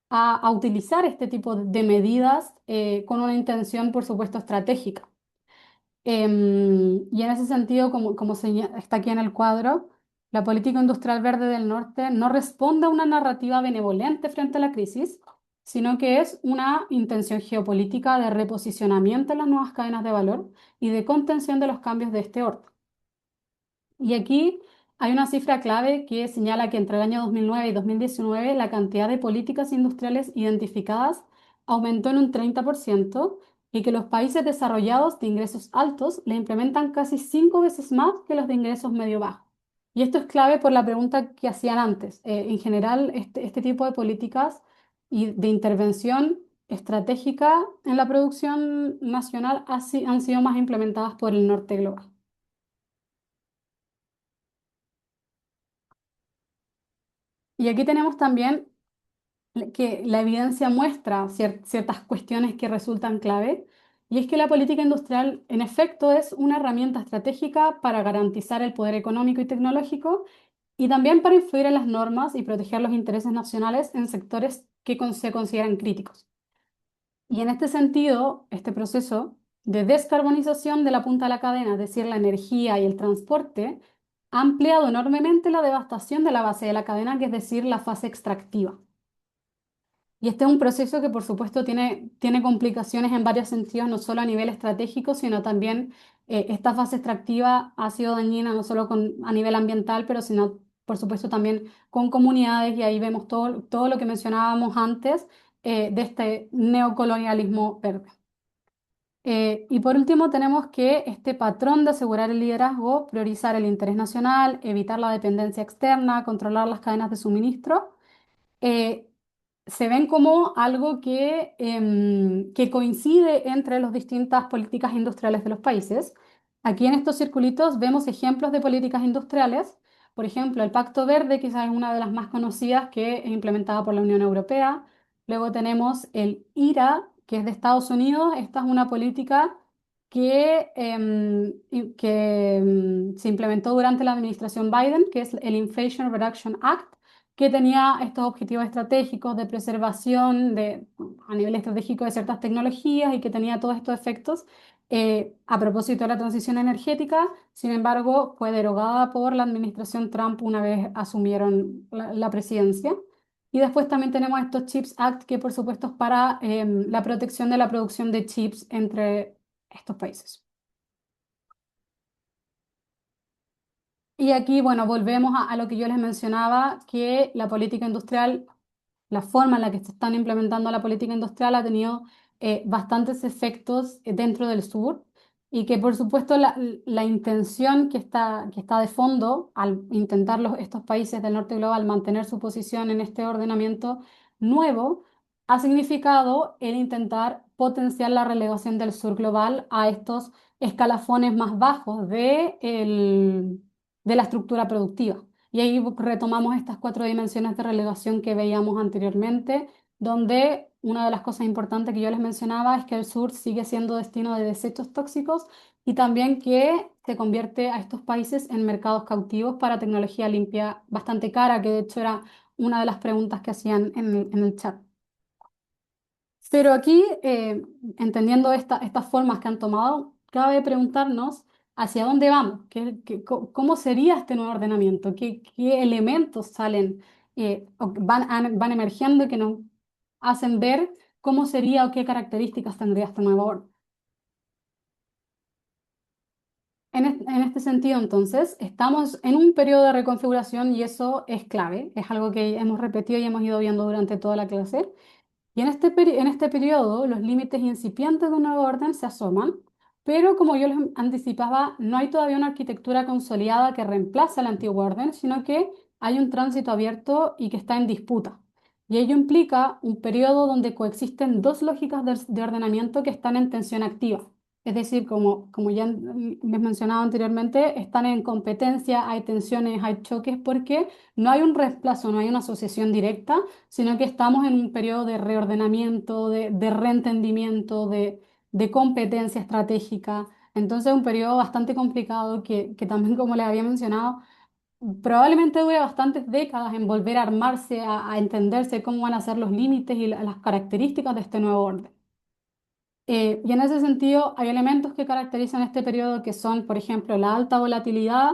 a utilizar este tipo de medidas con una intención, por supuesto, estratégica. Y en ese sentido, como está aquí en el cuadro, la política industrial verde del norte no responde a una narrativa benevolente frente a la crisis, sino que es una intención geopolítica de reposicionamiento en las nuevas cadenas de valor y de contención de los cambios de este orden. Y aquí hay una cifra clave que señala que entre el año 2009 y 2019 la cantidad de políticas industriales identificadas aumentó en un 30% y que los países desarrollados de ingresos altos le implementan casi 5 veces más que los de ingresos medio-bajos. Y esto es clave por la pregunta que hacían antes. En general, este tipo de políticas y de intervención estratégica en la producción nacional han sido más implementadas por el norte global. Y aquí tenemos también que la evidencia muestra ciertas cuestiones que resultan clave, y es que la política industrial, en efecto, es una herramienta estratégica para garantizar el poder económico y tecnológico y también para influir en las normas y proteger los intereses nacionales en sectores que se consideran críticos. Y en este sentido, este proceso de descarbonización de la punta de la cadena, es decir, la energía y el transporte, ha ampliado enormemente la devastación de la base de la cadena, que es decir, la fase extractiva. Y este es un proceso que, por supuesto, tiene complicaciones en varios sentidos, no solo a nivel estratégico, sino también esta fase extractiva ha sido dañina no solo a nivel ambiental, pero sino, por supuesto, también con comunidades, y ahí vemos todo lo que mencionábamos antes de este neocolonialismo verde. Y por último, tenemos que este patrón de asegurar el liderazgo, priorizar el interés nacional, evitar la dependencia externa, controlar las cadenas de suministro, eh, se ven como algo que coincide entre las distintas políticas industriales de los países. Aquí en estos circulitos vemos ejemplos de políticas industriales. Por ejemplo, el Pacto Verde, quizás es una de las más conocidas, que es implementada por la Unión Europea. Luego tenemos el IRA, que es de Estados Unidos. Esta es una política que se implementó durante la administración Biden, que es el Inflation Reduction Act, que tenía estos objetivos estratégicos de preservación a nivel estratégico de ciertas tecnologías y que tenía todos estos efectos a propósito de la transición energética. Sin embargo, fue derogada por la administración Trump una vez asumieron la presidencia. Y después también tenemos estos Chips Act, que por supuesto es para la protección de la producción de chips entre estos países. Y aquí, bueno, volvemos a lo que yo les mencionaba, que la política industrial, la forma en la que se están implementando la política industrial ha tenido bastantes efectos dentro del sur, y que por supuesto la intención que está de fondo al intentar estos países del norte global mantener su posición en este ordenamiento nuevo ha significado el intentar potenciar la relegación del sur global a estos escalafones más bajos de la estructura productiva. Y ahí retomamos estas 4 dimensiones de relegación que veíamos anteriormente, donde una de las cosas importantes que yo les mencionaba es que el sur sigue siendo destino de desechos tóxicos y también que se convierte a estos países en mercados cautivos para tecnología limpia bastante cara, que de hecho era una de las preguntas que hacían en el chat. Pero aquí, entendiendo estas formas que han tomado, cabe preguntarnos hacia dónde vamos, cómo sería este nuevo ordenamiento, qué elementos salen o van emergiendo que nos hacen ver cómo sería o qué características tendría este nuevo orden. En este sentido, entonces, estamos en un periodo de reconfiguración y eso es clave, es algo que hemos repetido y hemos ido viendo durante toda la clase. Y en este periodo, los límites incipientes de un nuevo orden se asoman, pero como yo les anticipaba, no hay todavía una arquitectura consolidada que reemplace al antiguo orden, sino que hay un tránsito abierto y que está en disputa. Y ello implica un periodo donde coexisten dos lógicas de ordenamiento que están en tensión activa. Es decir, como ya les mencionado anteriormente, están en competencia, hay tensiones, hay choques, porque no hay un reemplazo, no hay una asociación directa, sino que estamos en un periodo de reordenamiento, de reentendimiento, de competencia estratégica. Entonces, un periodo bastante complicado que también, como les había mencionado, probablemente dure bastantes décadas en volver a armarse, a entenderse cómo van a ser los límites y las características de este nuevo orden. Y en ese sentido, hay elementos que caracterizan este periodo que son, por ejemplo, la alta volatilidad,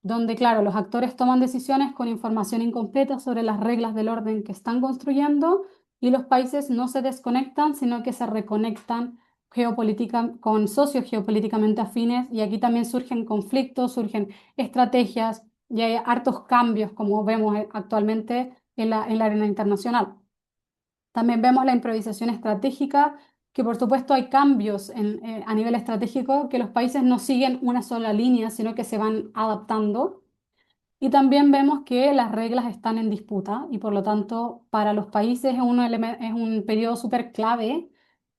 donde, claro, los actores toman decisiones con información incompleta sobre las reglas del orden que están construyendo y los países no se desconectan, sino que se reconectan con socios geopolíticamente afines y aquí también surgen conflictos, surgen estrategias y hay hartos cambios, como vemos actualmente en la arena internacional. También vemos la improvisación estratégica, que por supuesto hay cambios a nivel estratégico, que los países no siguen una sola línea, sino que se van adaptando. Y también vemos que las reglas están en disputa y por lo tanto para los países es un periodo súper clave,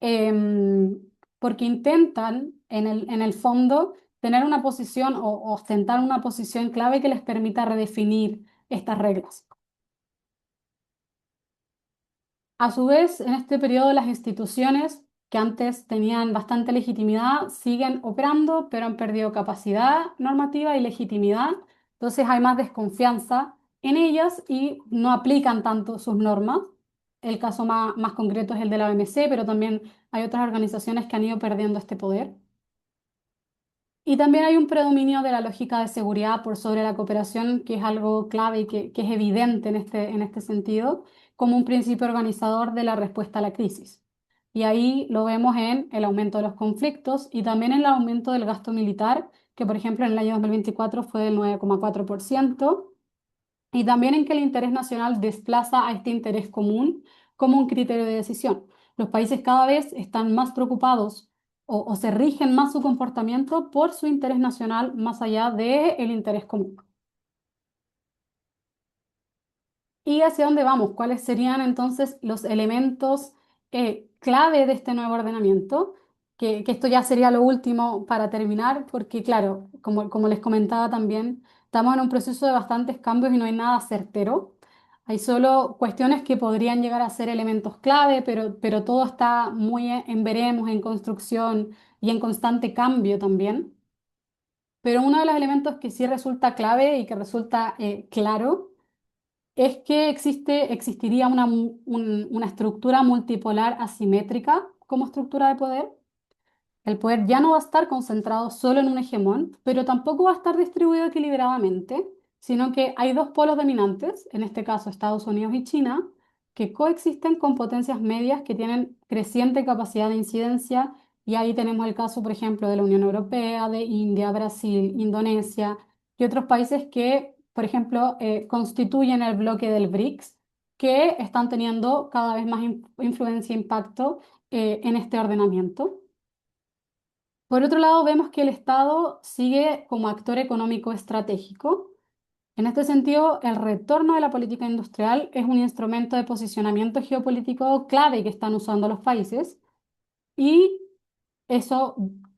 em, porque intentan en el fondo tener una posición o ostentar una posición clave que les permita redefinir estas reglas. A su vez, en este periodo las instituciones que antes tenían bastante legitimidad siguen operando, pero han perdido capacidad normativa y legitimidad. Entonces hay más desconfianza en ellas y no aplican tanto sus normas. El caso más concreto es el de la OMC, pero también hay otras organizaciones que han ido perdiendo este poder. Y también hay un predominio de la lógica de seguridad por sobre la cooperación, que es algo clave y que es evidente en este sentido, como un principio organizador de la respuesta a la crisis. Y ahí lo vemos en el aumento de los conflictos y también en el aumento del gasto militar, que por ejemplo en el año 2024 fue del 9,4%, y también en que el interés nacional desplaza a este interés común como un criterio de decisión. Los países cada vez están más preocupados o se rigen más su comportamiento por su interés nacional más allá del interés común. ¿Y hacia dónde vamos? ¿Cuáles serían entonces los elementos clave de este nuevo ordenamiento? Que esto ya sería lo último para terminar, porque claro, como les comentaba también, estamos en un proceso de bastantes cambios y no hay nada certero. Hay solo cuestiones que podrían llegar a ser elementos clave, pero todo está muy en veremos, en construcción y en constante cambio también. Pero uno de los elementos que sí resulta clave y que resulta claro es que existiría una estructura multipolar asimétrica como estructura de poder. El poder ya no va a estar concentrado solo en un hegemón, pero tampoco va a estar distribuido equilibradamente, sino que hay dos polos dominantes, en este caso Estados Unidos y China, que coexisten con potencias medias que tienen creciente capacidad de incidencia, y ahí tenemos el caso, por ejemplo, de la Unión Europea, de India, Brasil, Indonesia y otros países que, por ejemplo, constituyen el bloque del BRICS, que están teniendo cada vez más influencia e impacto en este ordenamiento. Por otro lado, vemos que el Estado sigue como actor económico estratégico. En este sentido, el retorno de la política industrial es un instrumento de posicionamiento geopolítico clave que están usando los países y eso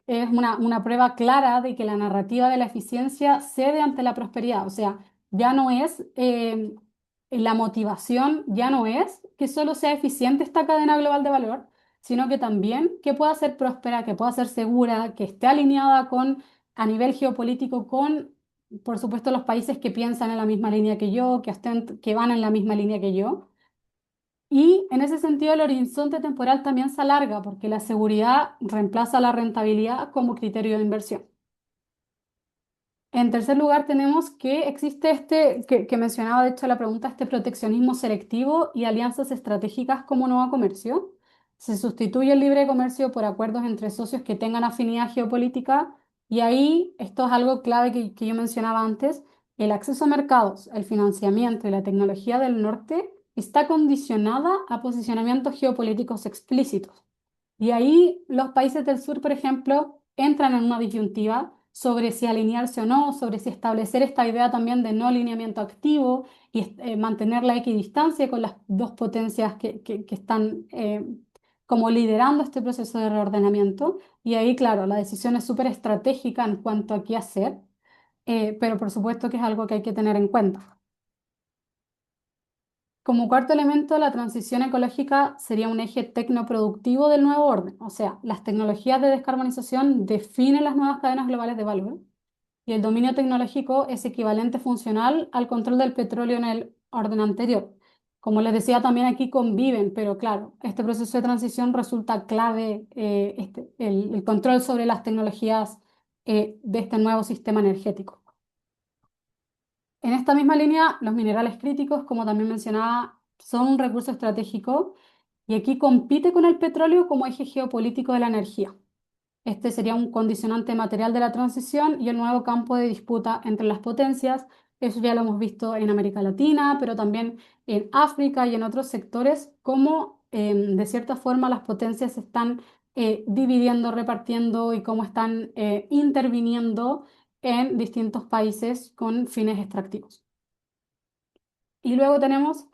es una prueba clara de que la narrativa de la eficiencia cede ante la prosperidad. O sea, ya no es, la motivación ya no es que solo sea eficiente esta cadena global de valor, sino que también que pueda ser próspera, que pueda ser segura, que esté alineada con, a nivel geopolítico, con, por supuesto, los países que piensan en la misma línea que yo, que van en la misma línea que yo. Y en ese sentido el horizonte temporal también se alarga porque la seguridad reemplaza la rentabilidad como criterio de inversión. En tercer lugar, tenemos que existe que mencionaba de hecho la pregunta, este proteccionismo selectivo y alianzas estratégicas como nuevo comercio. Se sustituye el libre comercio por acuerdos entre socios que tengan afinidad geopolítica y ahí esto es algo clave que yo mencionaba antes, el acceso a mercados, el financiamiento y la tecnología del norte está condicionada a posicionamientos geopolíticos explícitos. Y ahí los países del sur, por ejemplo, entran en una disyuntiva sobre si alinearse o no, sobre si establecer esta idea también de no alineamiento activo y mantener la equidistancia con las dos potencias que están como liderando este proceso de reordenamiento. Y ahí, claro, la decisión es súper estratégica en cuanto a qué hacer, pero por supuesto que es algo que hay que tener en cuenta. Como cuarto elemento, la transición ecológica sería un eje tecnoproductivo del nuevo orden. O sea, las tecnologías de descarbonización definen las nuevas cadenas globales de valor y el dominio tecnológico es equivalente funcional al control del petróleo en el orden anterior. Como les decía, también aquí conviven, pero claro, este proceso de transición resulta clave, el control sobre las tecnologías de este nuevo sistema energético. En esta misma línea, los minerales críticos, como también mencionaba, son un recurso estratégico y aquí compite con el petróleo como eje geopolítico de la energía. Este sería un condicionante material de la transición y el nuevo campo de disputa entre las potencias. Eso ya lo hemos visto en América Latina, pero también en África y en otros sectores, cómo de cierta forma las potencias se están dividiendo, repartiendo y cómo están interviniendo en distintos países con fines extractivos. Y luego tenemos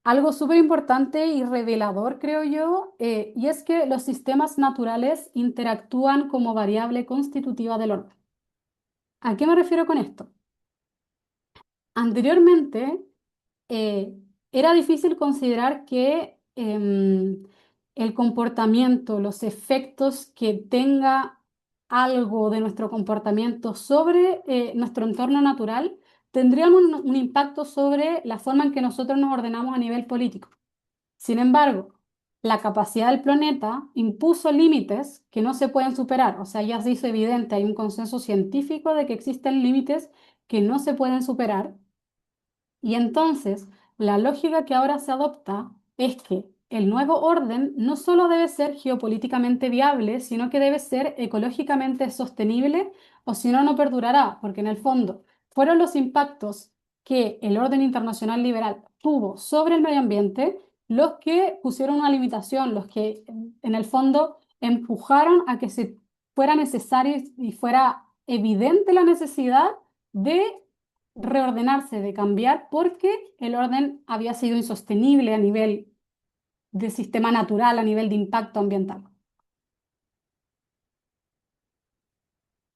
algo súper importante y revelador, creo yo, y es que los sistemas naturales interactúan como variable constitutiva del orden. ¿A qué me refiero con esto? Anteriormente, eh, era difícil considerar que el comportamiento, los efectos que tenga algo de nuestro comportamiento sobre nuestro entorno natural tendrían un impacto sobre la forma en que nosotros nos ordenamos a nivel político. Sin embargo, la capacidad del planeta impuso límites que no se pueden superar. O sea, ya se hizo evidente, hay un consenso científico de que existen límites que no se pueden superar y entonces, la lógica que ahora se adopta es que el nuevo orden no solo debe ser geopolíticamente viable, sino que debe ser ecológicamente sostenible, o si no, no perdurará, porque en el fondo fueron los impactos que el orden internacional liberal tuvo sobre el medio ambiente los que pusieron una limitación, los que en el fondo empujaron a que se fuera necesario y fuera evidente la necesidad de reordenarse, de cambiar, porque el orden había sido insostenible a nivel de sistema natural, a nivel de impacto ambiental.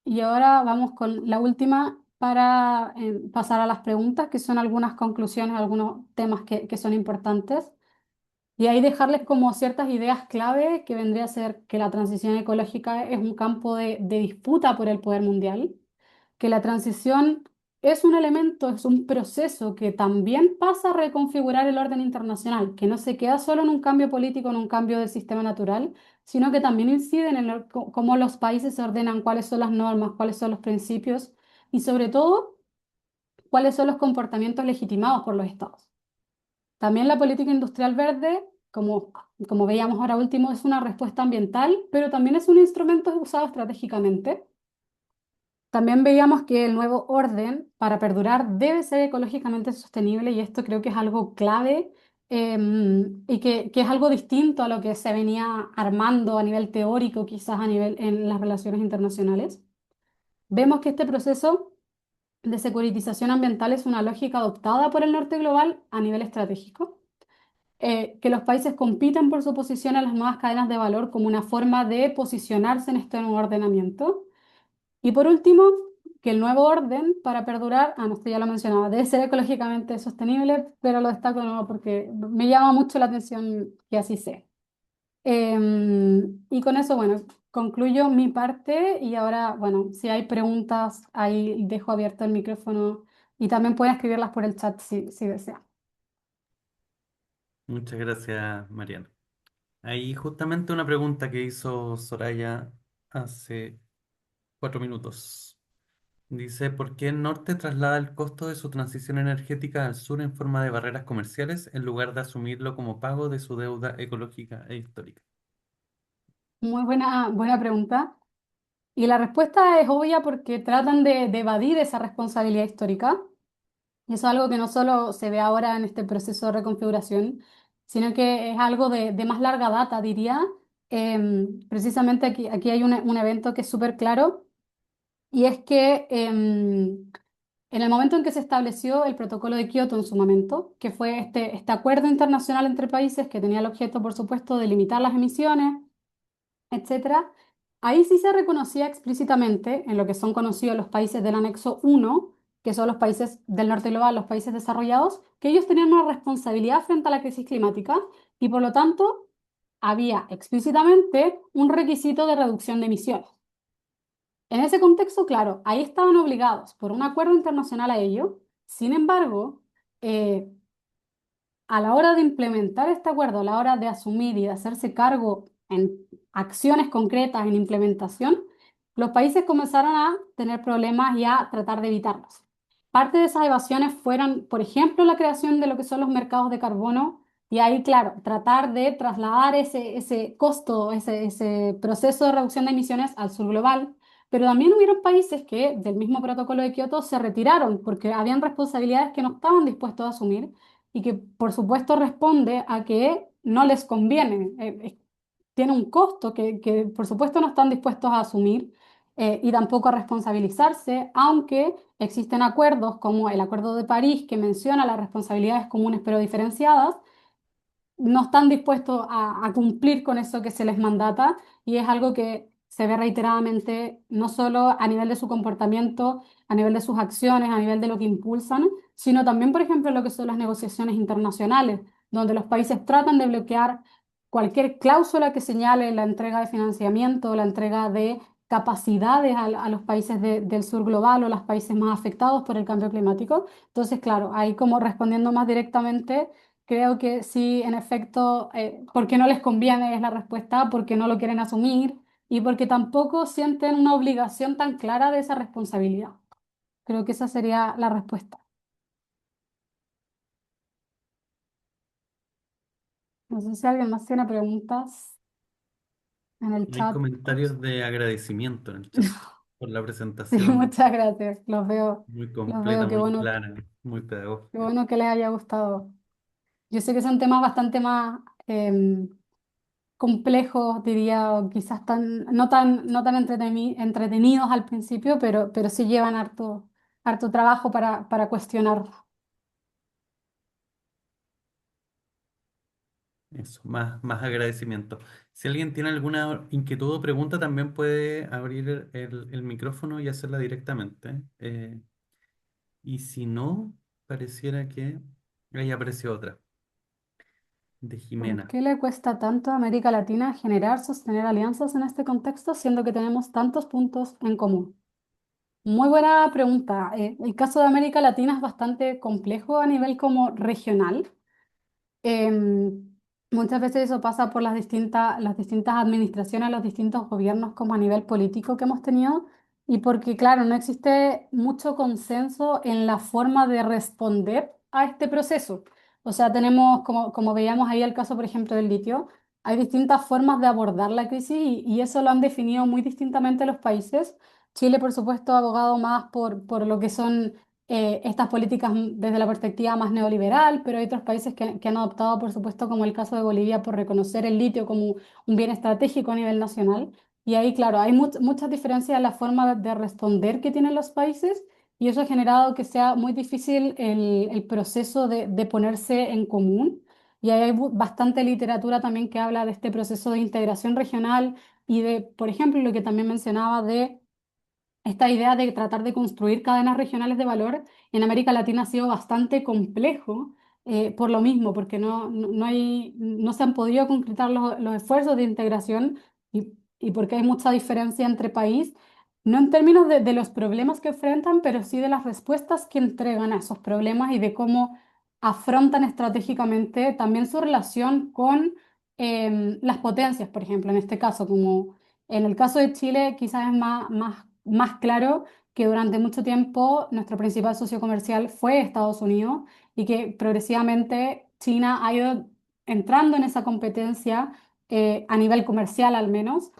Y ahora vamos con la última para pasar a las preguntas, que son algunas conclusiones, algunos temas que son importantes. Y ahí dejarles como ciertas ideas clave que vendría a ser que la transición ecológica es un campo de disputa por el poder mundial, que la transición es un elemento, es un proceso que también pasa a reconfigurar el orden internacional, que no se queda solo en un cambio político, en un cambio del sistema natural, sino que también incide en cómo los países se ordenan, cuáles son las normas, cuáles son los principios y sobre todo cuáles son los comportamientos legitimados por los estados. También la política industrial verde, como veíamos ahora último, es una respuesta ambiental, pero también es un instrumento usado estratégicamente. También veíamos que el nuevo orden, para perdurar, debe ser ecológicamente sostenible y esto creo que es algo clave y que es algo distinto a lo que se venía armando a nivel teórico, quizás a nivel en las relaciones internacionales. Vemos que este proceso de securitización ambiental es una lógica adoptada por el norte global a nivel estratégico, que los países compiten por su posición en las nuevas cadenas de valor como una forma de posicionarse en este nuevo ordenamiento. Y por último, que el nuevo orden para perdurar, no, esto ya lo mencionaba, debe ser ecológicamente sostenible, pero lo destaco de nuevo porque me llama mucho la atención que así sea. Y con eso, bueno, concluyo mi parte y ahora, bueno, si hay preguntas, ahí dejo abierto el micrófono y también pueden escribirlas por el chat si desean. Muchas gracias, Mariana. Ahí justamente una pregunta que hizo Soraya hace 4 minutos. Dice, ¿por qué el norte traslada el costo de su transición energética al sur en forma de barreras comerciales en lugar de asumirlo como pago de su deuda ecológica e histórica? Muy buena pregunta. Y la respuesta es obvia porque tratan de evadir esa responsabilidad histórica. Y eso es algo que no solo se ve ahora en este proceso de reconfiguración, sino que es algo de más larga data, diría. Precisamente aquí hay un evento que es súper claro y es que En el momento en que se estableció el protocolo de Kioto en su momento, que fue este acuerdo internacional entre países que tenía el objeto, por supuesto, de limitar las emisiones, etcétera, ahí sí se reconocía explícitamente en lo que son conocidos los países del anexo uno, que son los países del norte global, los países desarrollados, que ellos tenían una responsabilidad frente a la crisis climática y por lo tanto había explícitamente un requisito de reducción de emisiones. En ese contexto, claro, ahí estaban obligados por un acuerdo internacional a ello. Sin embargo, eh, a la hora de implementar este acuerdo, a la hora de asumir y de hacerse cargo en acciones concretas, en implementación, los países comenzaron a tener problemas y a tratar de evitarlos. Parte de esas evasiones fueron, por ejemplo, la creación de lo que son los mercados de carbono y ahí, claro, tratar de trasladar ese costo, ese proceso de reducción de emisiones al sur global. Pero también hubieron países que del mismo protocolo de Kioto se retiraron porque habían responsabilidades que no estaban dispuestos a asumir y que por supuesto responde a que no les conviene. Tiene un costo que por supuesto no están dispuestos a asumir y tampoco a responsabilizarse, aunque existen acuerdos como el Acuerdo de París que menciona las responsabilidades comunes pero diferenciadas, no están dispuestos a cumplir con eso que se les mandata y es algo que se ve reiteradamente no solo a nivel de su comportamiento, a nivel de sus acciones, a nivel de lo que impulsan, sino también, por ejemplo, en lo que son las negociaciones internacionales, donde los países tratan de bloquear cualquier cláusula que señale la entrega de financiamiento, la entrega de capacidades a los países del sur global o los países más afectados por el cambio climático. Entonces, claro, ahí como respondiendo más directamente. Creo que sí, en efecto, porque no les conviene es la respuesta, porque no lo quieren asumir y porque tampoco sienten una obligación tan clara de esa responsabilidad. Creo que esa sería la respuesta. No sé si alguien más tiene preguntas en el Hay chat. comentarios de agradecimiento en el chat por la Sí, presentación muchas gracias. muy Los veo, completa, muy clara, muy qué pedagógica. bueno que les haya gustado. Yo sé que son temas bastante más complejos, diría, o quizás no tan entretenidos al principio, pero sí llevan harto trabajo para cuestionar. Eso, más agradecimiento. Si alguien tiene alguna inquietud o pregunta, también puede abrir el micrófono y hacerla directamente. Y si no, pareciera que ahí apareció otra, de ¿Por Jimena. qué le cuesta tanto a América Latina generar, sostener alianzas en este contexto, siendo que tenemos tantos puntos en común? Muy buena pregunta. El caso de América Latina es bastante complejo a nivel como regional. Muchas veces eso pasa por las distintas administraciones, los distintos gobiernos como a nivel político que hemos tenido y porque, claro, no existe mucho consenso en la forma de responder a este proceso. O sea, tenemos, como veíamos ahí el caso, por ejemplo, del litio, hay distintas formas de abordar la crisis y eso lo han definido muy distintamente los países. Chile, por supuesto, ha abogado más por lo que son estas políticas desde la perspectiva más neoliberal, pero hay otros países que han adoptado, por supuesto, como el caso de Bolivia, por reconocer el litio como un bien estratégico a nivel nacional. Y ahí, claro, hay muchas diferencias en la forma de responder que tienen los países y eso ha generado que sea muy difícil el proceso de ponerse en común. Y ahí hay bastante literatura también que habla de este proceso de integración regional y de, por ejemplo, lo que también mencionaba de esta idea de tratar de construir cadenas regionales de valor en América Latina ha sido bastante complejo por lo mismo, porque no se han podido concretar los esfuerzos de integración y porque hay mucha diferencia entre país, no en términos de los problemas que enfrentan, pero sí de las respuestas que entregan a esos problemas y de cómo afrontan estratégicamente también su relación con las potencias, por ejemplo, en este caso, como en el caso de Chile, quizás es más claro que durante mucho tiempo nuestro principal socio comercial fue Estados Unidos y que progresivamente China ha ido entrando en esa competencia a nivel comercial al menos.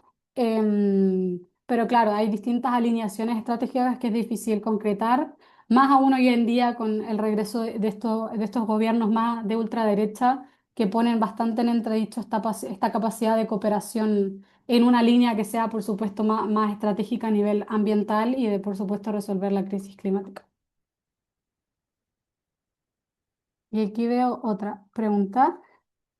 Pero claro, hay distintas alineaciones estratégicas que es difícil concretar, más aún hoy en día con el regreso de estos gobiernos más de ultraderecha que ponen bastante en entredicho esta capacidad de cooperación en una línea que sea, por supuesto, más estratégica a nivel ambiental y de, por supuesto, resolver la crisis climática. Y aquí veo otra pregunta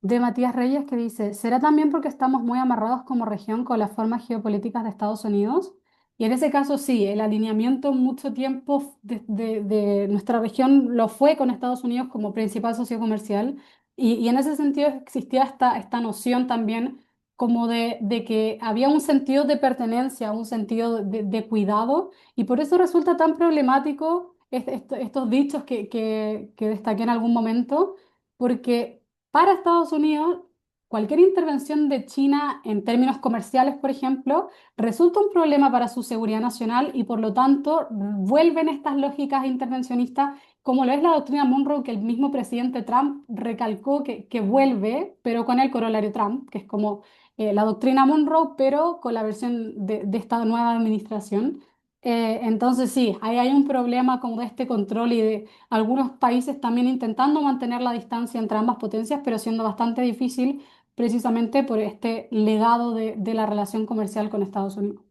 de Matías Reyes que dice, ¿será también porque estamos muy amarrados como región con las formas geopolíticas de Estados Unidos? Y en ese caso sí, el alineamiento mucho tiempo de nuestra región lo fue con Estados Unidos como principal socio comercial y en ese sentido existía esta noción también como de que había un sentido de pertenencia, un sentido de cuidado y por eso resulta tan problemático estos dichos que destaqué en algún momento, porque para Estados Unidos, cualquier intervención de China en términos comerciales, por ejemplo, resulta un problema para su seguridad nacional y por lo tanto vuelven estas lógicas intervencionistas, como lo es la doctrina Monroe, que el mismo presidente Trump recalcó que vuelve, pero con el corolario Trump, que es como la doctrina Monroe, pero con la versión de esta nueva administración. Entonces sí, ahí hay un problema como de este control y de algunos países también intentando mantener la distancia entre ambas potencias, pero siendo bastante difícil precisamente por este legado de la relación comercial con Estados Unidos.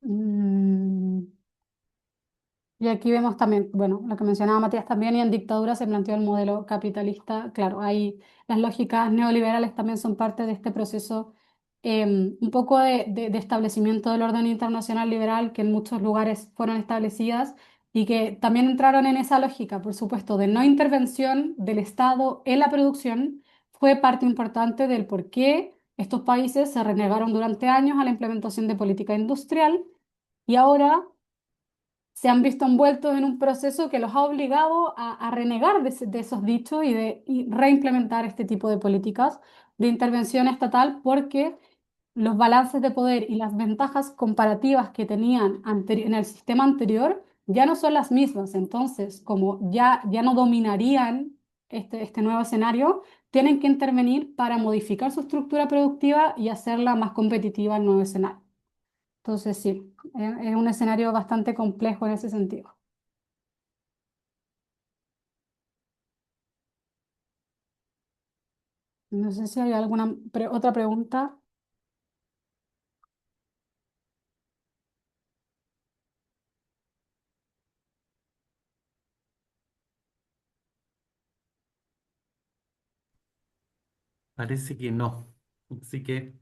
Mm, Y aquí vemos también, bueno, lo que mencionaba Matías también, y en dictadura se planteó el modelo capitalista. Claro, ahí las lógicas neoliberales también son parte de este proceso, un poco de establecimiento del orden internacional liberal que en muchos lugares fueron establecidas y que también entraron en esa lógica, por supuesto, de no intervención del Estado en la producción, fue parte importante del por qué estos países se renegaron durante años a la implementación de política industrial y ahora se han visto envueltos en un proceso que los ha obligado a renegar de esos dichos y reimplementar este tipo de políticas de intervención estatal porque los balances de poder y las ventajas comparativas que tenían en el sistema anterior ya no son las mismas. Entonces, como ya no dominarían este nuevo escenario, tienen que intervenir para modificar su estructura productiva y hacerla más competitiva al nuevo escenario. Entonces, sí, es un escenario bastante complejo en ese sentido. No sé si hay alguna otra pregunta. Parece que no. Así que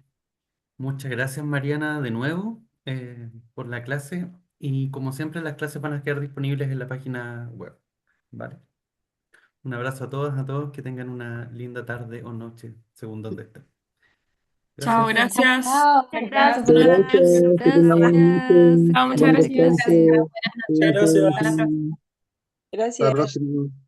muchas gracias, Mariana, de nuevo por la clase. Y como siempre, las clases van a quedar disponibles en la página web. ¿Vale? Un abrazo a todos, que tengan una linda tarde o noche, según donde estén. Chao, Gracias. gracias. Chao, gracias por la Gracias, invitación. Gracias, que tengan un gracias. Chao, muchas buen gracias. Gracias. descanso. Muchas Cuídense, gracias. Hasta la próxima. hasta la Gracias. próxima.